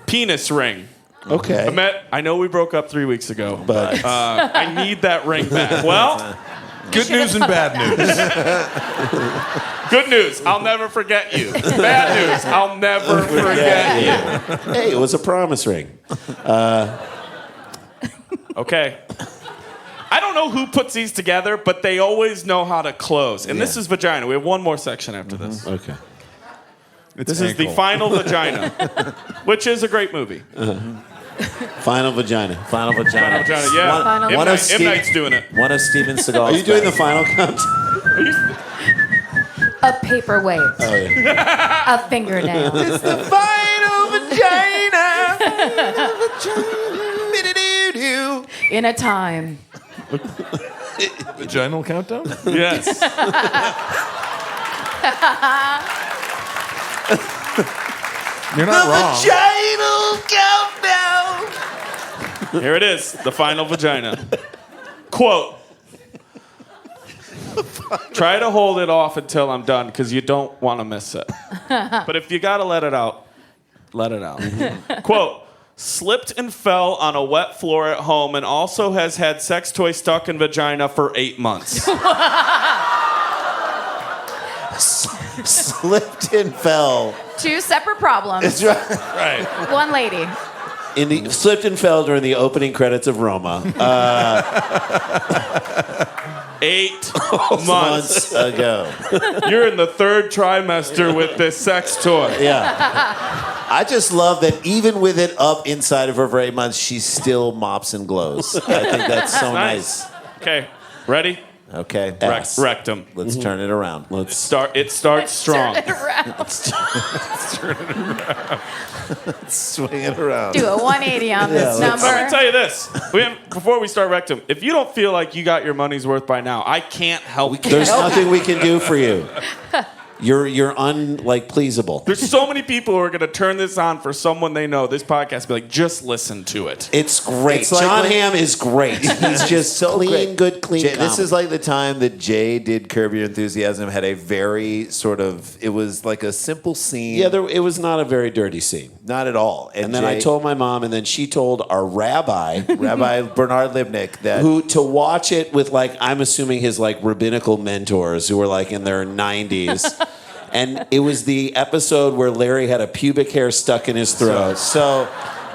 Penis ring. Okay. Ahmet, I know we broke up 3 weeks ago, But I need that ring back. Well, Good news and bad news. good news, I'll never forget you. Bad news, I'll never forget you. hey, it was a promise ring. Okay. I don't know who puts these together, but they always know how to close. And this is vagina. We have one more section after this. Okay. This is the final vagina, which is a great movie. Final vagina. Final vagina. Vagina, yeah. Final M. one of Night- M. Steve- Night's doing it. One of Steven Seagal's. Are you doing the best. final count? A paperweight. Oh, yeah. A fingernail. Final vagina. In a time. Vaginal countdown? Yes. You're not wrong. Vaginal countdown. Here it is, the final vagina. Quote. Try to hold it off until I'm done because you don't want to miss it. But if you got to let it out, let it out. Quote. Slipped and fell on a wet floor at home and also has had sex toy stuck in vagina for 8 months. Slipped and fell. 2 separate problems. That's right. Right. One lady. Slipped and fell during the opening credits of Roma. 8 months. Months ago. You're in the 3rd trimester with this sex toy. Yeah. I just love that even with it up inside of her for 8 months, she still mops and glows. I think that's so nice. Okay, ready? Okay. S. Rectum. Let's turn it around. Let's It starts strong. Turn it around. swing it around. Do a 180 on this number. I'm gonna tell you this. Before we start rectum, if you don't feel like you got your money's worth by now, I can't help. There's nothing we can do for you. You're pleasable. There's so many people who are gonna turn this on for someone they know. This podcast be like, just listen to it. It's great. It's like Jon when- Hamm is great. He's just So clean, great. clean. This comedy. is like the time that Jay did Curb Your Enthusiasm. Had a very sort of. It was like a simple scene. Yeah, it was not a very dirty scene. Not at all. And then I told my mom, and then she told our rabbi, Rabbi Bernard Libnick, that who to watch it with I'm assuming his rabbinical mentors who were in their 90s. And it was the episode where Larry had a pubic hair stuck in his throat.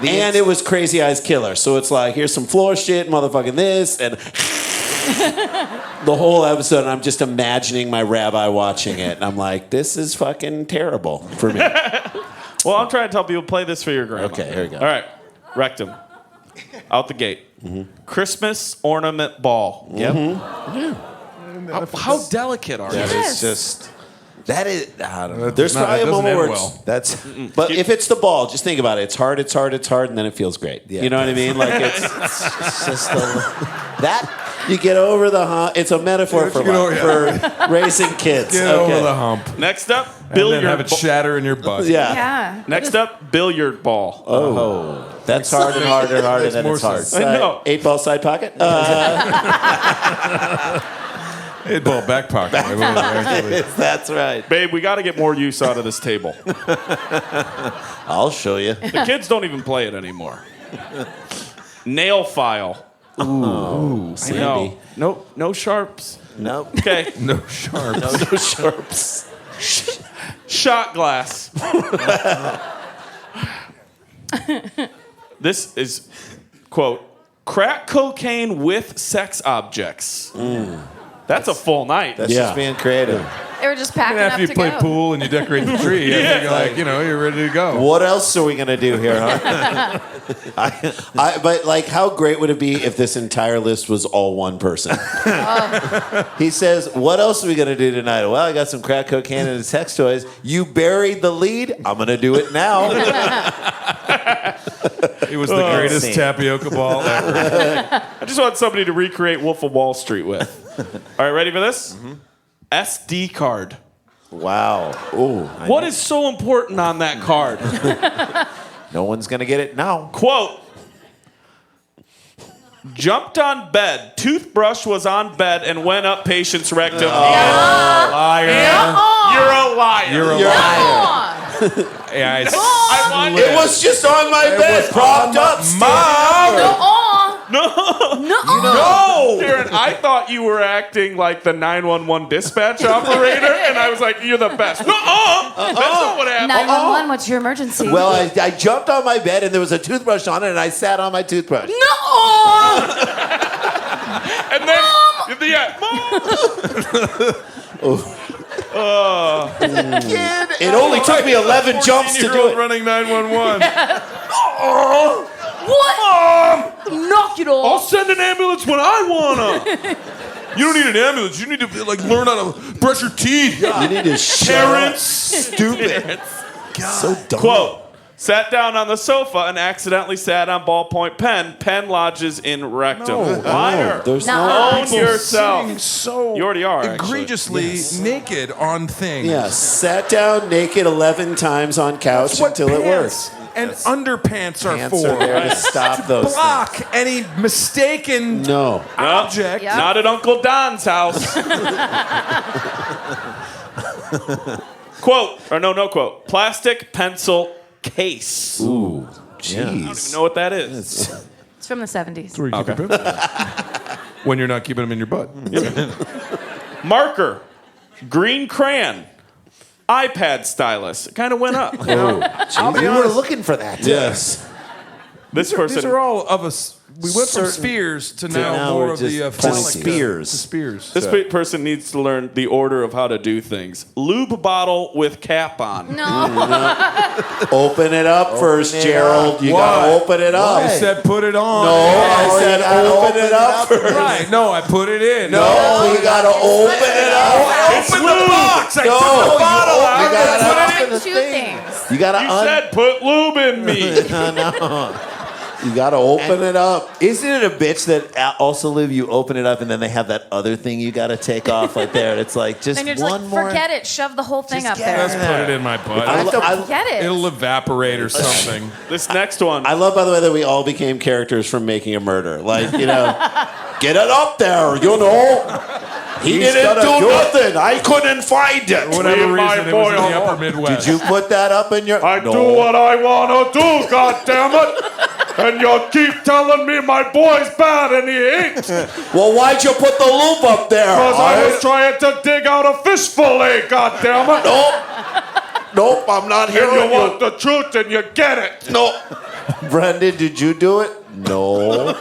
And it was Crazy Eyes Killer. So it's here's some floor shit, motherfucking this, and the whole episode. And I'm just imagining my rabbi watching it. And I'm like, this is fucking terrible for me. Well, I'm trying to tell people, play this for your grandma. Okay, here we go. All right, rectum. Out the gate. Christmas ornament ball. Yep. How delicate are that you? is just. That is. I don't know. There's probably a moment where That's. but if it's the ball, just think about it. It's hard, and then it feels great. Yeah. You know what I mean? It's just that you get over the hump. It's a metaphor for raising kids. Get over the hump. Next up, And billiard then have it ball. shatter in your butt. Yeah. Yeah. Next up, billiard ball. Oh, that's hard and harder and harder, and then more it's hard. sense. I know. 8-ball side pocket. 8-ball back pocket. Actually. That's right. Babe, we got to get more use out of this table. I'll show you. The kids don't even play it anymore. Nail file. Ooh, No. No sharps. Nope. Okay. No sharps. No sharps. Shot glass. This is, quote, crack cocaine with sex objects. That's a full night. That's just being creative. They were just packing After up you to play go. pool and you decorate the tree, I think you're ready to go. What else are we gonna do here, huh? But how great would it be if this entire list was all one person? He says, "What else are we gonna do tonight?" Well, I got some crack cocaine and sex toys. You buried the lead. I'm gonna do it now. It was the greatest scene. tapioca ball ever. I just want somebody to recreate Wolf of Wall Street with. All right, ready for this? SD card. Wow. Ooh. What is so important on that card? No one's gonna get it now. Quote, jumped on bed, toothbrush was on bed and went up patient's rectum. Liar. You're a liar. You're a Come liar. on. Yeah, I want It was just on my bed, propped up. Mom! No. Darren, I thought you were acting like the 911 dispatch operator, and I was like, you're the best. That's not what happened. 911, what's your emergency? Well, I jumped on my bed and there was a toothbrush on it, and I sat on my toothbrush. no! And then, yeah, It only took me 11 jumps to do it. running 911. What? Knock it I'll off. send an ambulance when I wanna. You don't need an ambulance. You need to learn how to brush your teeth. You need to Parents. Stupid. So dumb. Quote, sat down on the sofa and accidentally sat on ballpoint pen. Pen lodges in rectum. Liar. There's Own yourself. Sitting so You already are, actually. egregiously naked on things. Yes, sat down naked 11 times on couch That's what until it pants works. and underpants are Pants for. are there to stop those Block any mistaken No. object. Yeah. Not at Uncle Don's house. Quote, or no quote. Plastic pencil case. Ooh, I don't even jeez. know what that is. It's from the 70s. Where you keep your poop. When you're not keeping them in your butt. Marker. Green crayon. iPad stylus. It kind of went up. We were looking for that. Yes. This person. These are all of us we went from certain- spheres to to now now more we're of just the pointing phallic spears. to spears. This person needs to learn the order of how to do things. Lube bottle with cap on. No. Open it up first, it Gerald. You gotta What? open it up. I said put it on. No, I said open it up first. Right. No, I put it in. No, you gotta open it up. Open the box. I No, took the bottle you out. gotta Put open on the two thing. things. You gotta You said put lube in me. no. You gotta open it up. Isn't it a bitch that also live? You open it up and then they have that other thing you gotta take off like there. It's like just And you're just one like, more. forget it. Shove the whole thing Just up get there. Let's put it in my butt. Forget it. It'll evaporate or something. This next one. I love, by the way, that we all became characters from Making a Murder. Like, you know, get it up there, you know. He didn't do nothing. I couldn't find it. For whatever reason, it was in the upper Midwest. Did you put that up in your... I do what I want to do, goddammit. And you keep telling me my boy's bad and he ain't. Well, why'd you put the loop up there? Because I was trying to dig out a fish fillet, goddammit. Nope, I'm not And hearing you want the truth and you get it. No. Brendan, did you do it? No.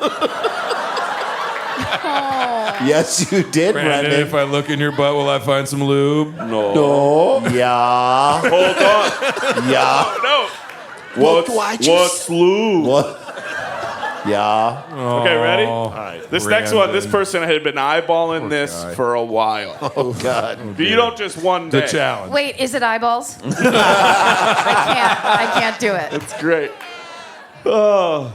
Yes, you did, Brandon, Brendan. if I look in your butt, will I find some lube? No. Yeah. Hold on. Yeah. No. What do I just... What's lube? What? Yeah. Okay, ready? All right. This next one, this person had been eyeballing this for a while. Oh, God. You don't just one day. The challenge. Wait, is it eyeballs? I can't do it. It's great. Oh,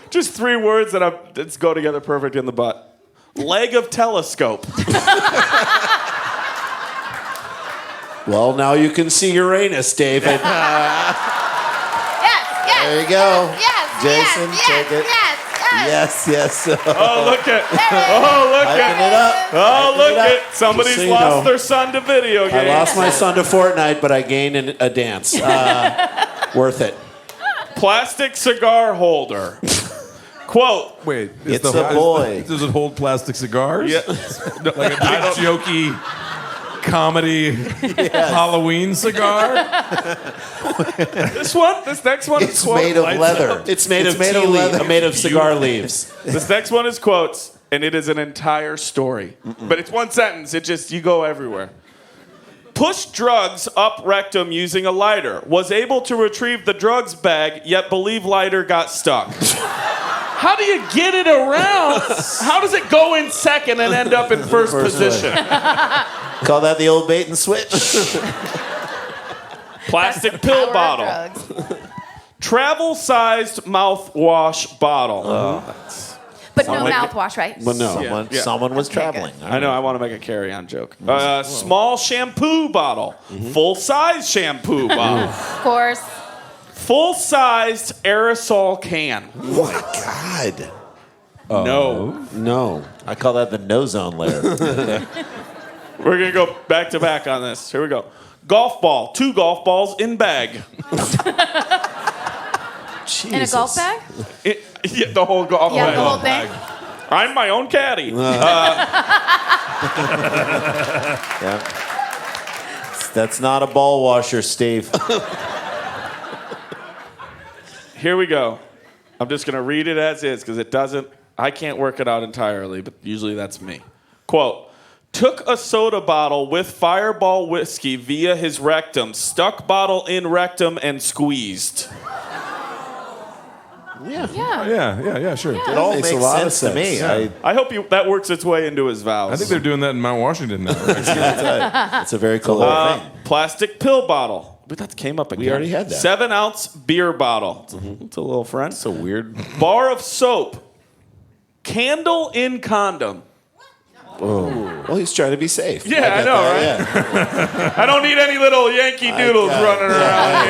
just 3 words that go together perfect in the butt. Leg of telescope. Well, now you can see Uranus, David. Yes. There you go. Yes. Jason, yes, take it. Yes. Oh, look at. Oh, look Hyping it at. up. Oh, look Hyping it at. up. Somebody's Just so you lost know. their son to video games. I lost my son to Fortnite, but I gained a dance. Worth it. Plastic cigar holder. Quote. Wait, It's a boy. Does it hold plastic cigars? Yeah. Like a big jokey comedy Halloween cigar? This next one is It's quote. made of Lights leather. up. It's made of leather. Made of cigar leaves. This next one is quotes, and it is an entire story. But it's one sentence. You go everywhere. Pushed drugs up rectum using a lighter. Was able to retrieve the drugs bag, yet believe lighter got stuck. How do you get it around? How does it go in second and end up in first position? Call that the old bait and switch. Plastic pill Power bottle. drugs. Travel-sized mouthwash bottle. But no mouthwash, right? Well, no, Yeah. when Yeah. someone was traveling. I know, I want to make a carry-on joke. Small shampoo bottle. Full-size shampoo bottle. Of course. Full-sized aerosol can. Oh my God. No. I call that the no zone layer. We're going to go back to back on this. Here we go. Golf ball. 2 golf balls in bag. In a golf bag? Yeah, the whole golf Yeah, bag. the whole thing. I'm my own caddy. Yeah. That's not a ball washer, Steve. Here we go. I'm just going to read it as is because I can't work it out entirely, but usually that's me. Quote, took a soda bottle with Fireball whiskey via his rectum, stuck bottle in rectum, and squeezed. Yeah, sure. It all makes a lot of sense to me. Yeah. I hope that works its way into his vows. I think they're doing that in Mount Washington now. It's a very cool thing. Plastic pill bottle. But that came up again. We already had that. 7-ounce beer bottle. It's a little friend. So weird. Bar of soap. Candle in condom. Oh. Well, he's trying to be safe. Yeah, I get know, that, right? Yeah. I don't need any little Yankee Doodles running around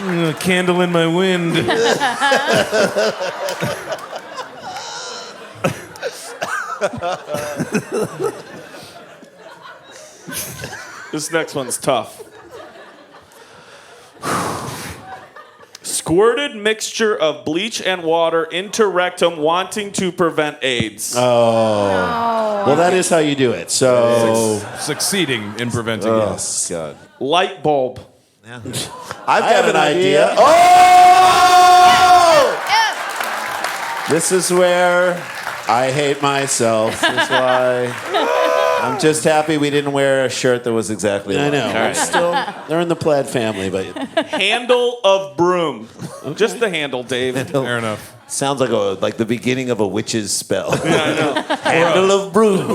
here. Candle in my wind. This next one's tough. Squirted mixture of bleach and water into rectum wanting to prevent AIDS. Well, that is how you do it. So, Succeeding in preventing oh, it. God. Light bulb. I've got an idea. Oh! This is where I hate myself. This is why I'm just happy we didn't wear a shirt that was exactly I like know. that. Still, they're in the plaid family, but Handle of broom. Just the handle, Dave. Fair enough. Sounds like the beginning of a witch's spell. Handle of broom.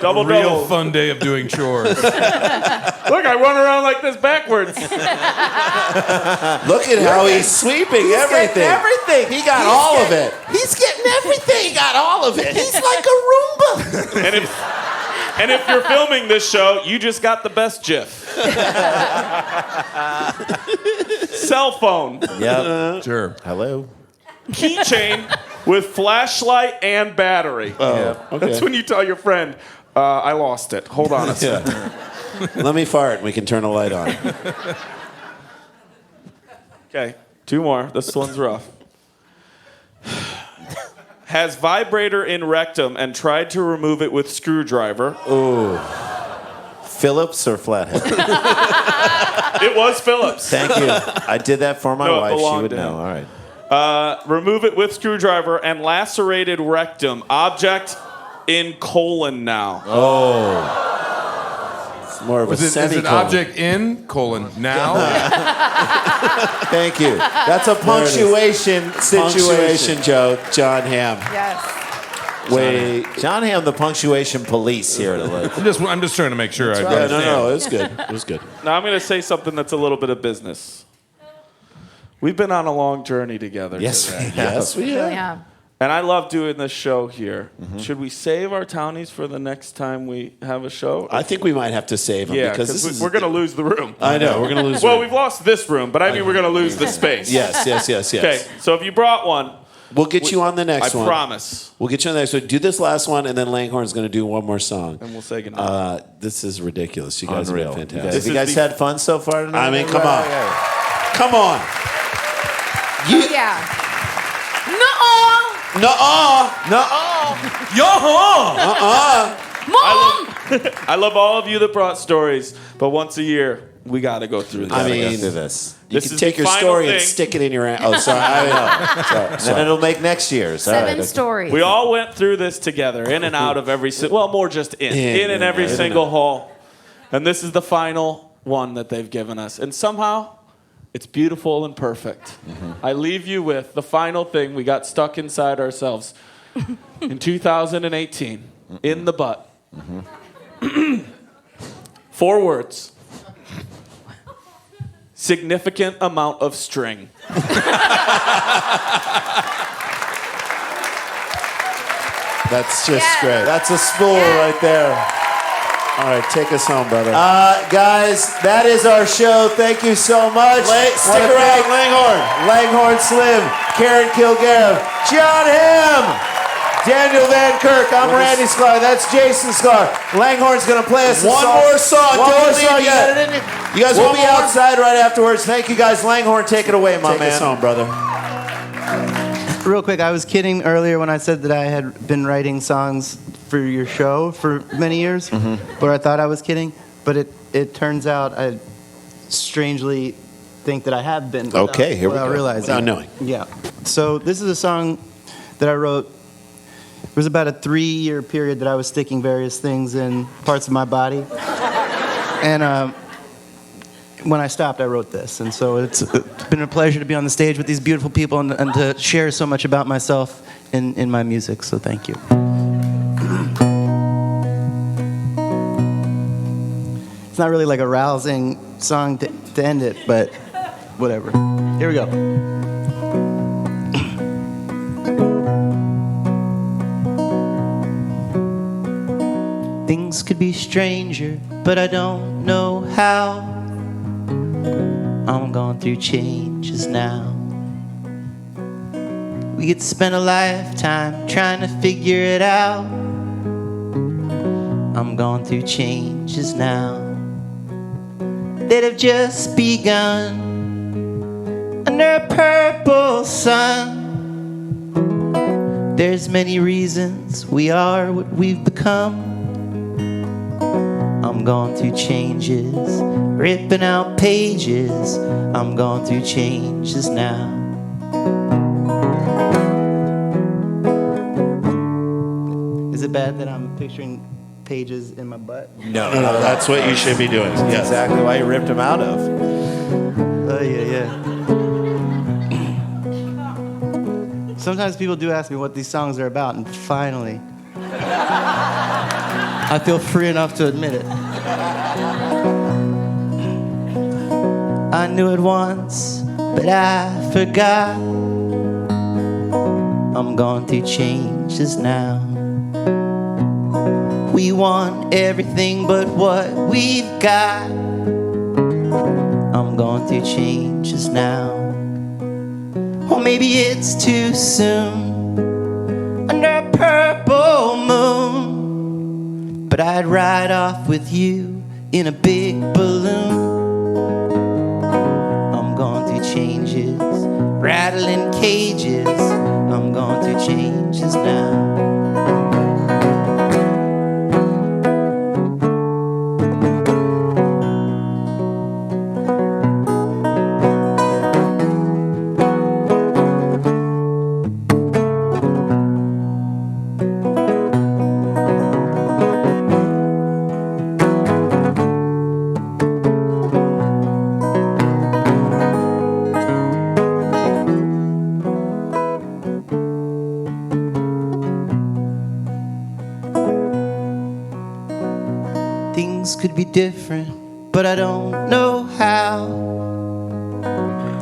Double. Real fun day of doing chores. Look, I run around like this backwards. Look at how he's sweeping everything. everything. He got all of it. He's getting everything. He got all of it. He's like a Roomba. And if you're filming this show, you just got the best GIF. Cell phone. Yep. Sure. Hello. Keychain with flashlight and battery. Okay. That's when you tell your friend, I lost it. Hold on a second. Let me fart and we can turn a light on. Okay, 2 more. This one's rough. Has vibrator in rectum and tried to remove it with screwdriver. Ooh. Phillips or Flathead? It was Phillips. Thank you. I did that for my No, it wife. She belonged would to him. know. All right. Remove it with screwdriver and lacerated rectum. Object in colon now. It's more of a Is it semicolon. object in, now? Thank you. That's a punctuation situation joke, Jon Hamm. Yes. Wait, Jon Hamm, the punctuation police here at the I'm just trying to make sure I Yeah, understand. no, it was good. It was good. Now I'm going to say something that's a little bit of business. We've been on a long journey together Yes, today. yes, we have. Yeah. And I love doing this show here. Mm-hmm. Should we save our townies for the next time we have a show? I think we might have to save them Yeah, because this is. we're going to lose the room. I know we're going to lose. Well, room. we've lost this room, but I mean we're going to lose the space. Yes. Okay, so if you brought one, We'll get you on the next I one. promise. We'll get you on the next one. Do this last one, and then Langhorne's going to do one more song. And we'll say goodnight. This is ridiculous. You guys Unreal. have been fantastic. This Have you is guys the- had fun so far tonight? I mean, come on. Come on. Yeah. I love all of you that brought stories, but once a year, we got to go through this. I mean, Gotta do go through this. You This can is take the your final story and thing. stick it in your. Oh, sorry. Then it'll make next year's. All right, 7 okay. stories. We all went through this together, in and out of every, well, more just in and every single hole. And this is the final one that they've given us. And somehow, it's beautiful and perfect. I leave you with the final thing we got stuck inside ourselves in 2018, in the butt. 4 words. Significant amount of string. That's just Yes. great. That's a spool right there. All right, take us home, brother. Guys, that is our show. Thank you so much. Stick around, Langhorne Slim, Karen Kilgariff, Jon Hamm, Daniel Van Kirk. I'm Randy Sklar. That's Jason Sklar. Langhorne's going to play us One more song. One Don't more leave song. yet. You guys will be One more. outside right afterwards. Thank you, guys. Langhorne, take it away, my Take man. us home, brother. Real quick, I was kidding earlier when I said that I had been writing songs for your show for many years, but I thought I was kidding. But it turns out I strangely think that I have been. Okay, here we without go. realizing. Without knowing. Yeah. So this is a song that I wrote. It was about a 3-year period that I was sticking various things in parts of my body, and when I stopped, I wrote this. And so it's been a pleasure to be on the stage with these beautiful people and to share so much about myself in my music. So thank you. It's not really like a rousing song to end it, but whatever. Here we go. Things could be stranger, but I don't know how. I'm going through changes now. We could spend a lifetime trying to figure it out. I'm going through changes now that have just begun under a purple sun. There's many reasons we are what we've become. I'm going through changes ripping out pages. I'm going through changes now. Is it bad that I'm picturing pages in my butt? No, that's what you should be doing. That's exactly why you ripped him out of. Oh, yeah. Sometimes people do ask me what these songs are about, and finally, I feel free enough to admit it. I knew it once, but I forgot. I'm going through changes now. We want everything but what we've got. I'm going through changes now. Or maybe it's too soon under a purple moon, but I'd ride off with you in a big balloon. I'm going through changes, rattling cages. I'm going through changes now. Could be different, but I don't know how.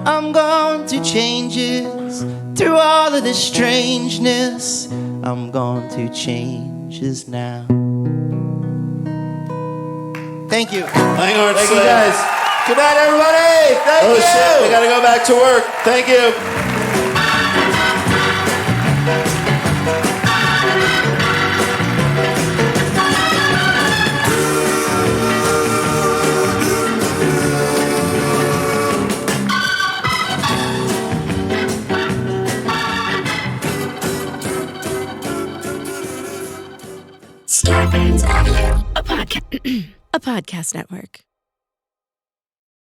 I'm going through changes through all of this strangeness. I'm going through changes now. Thank you. Langhorne Thank Slim. you guys. Good night, everybody. Thank you. Shit, we gotta go back to work. Thank you. Starburns Audio, a podcast network.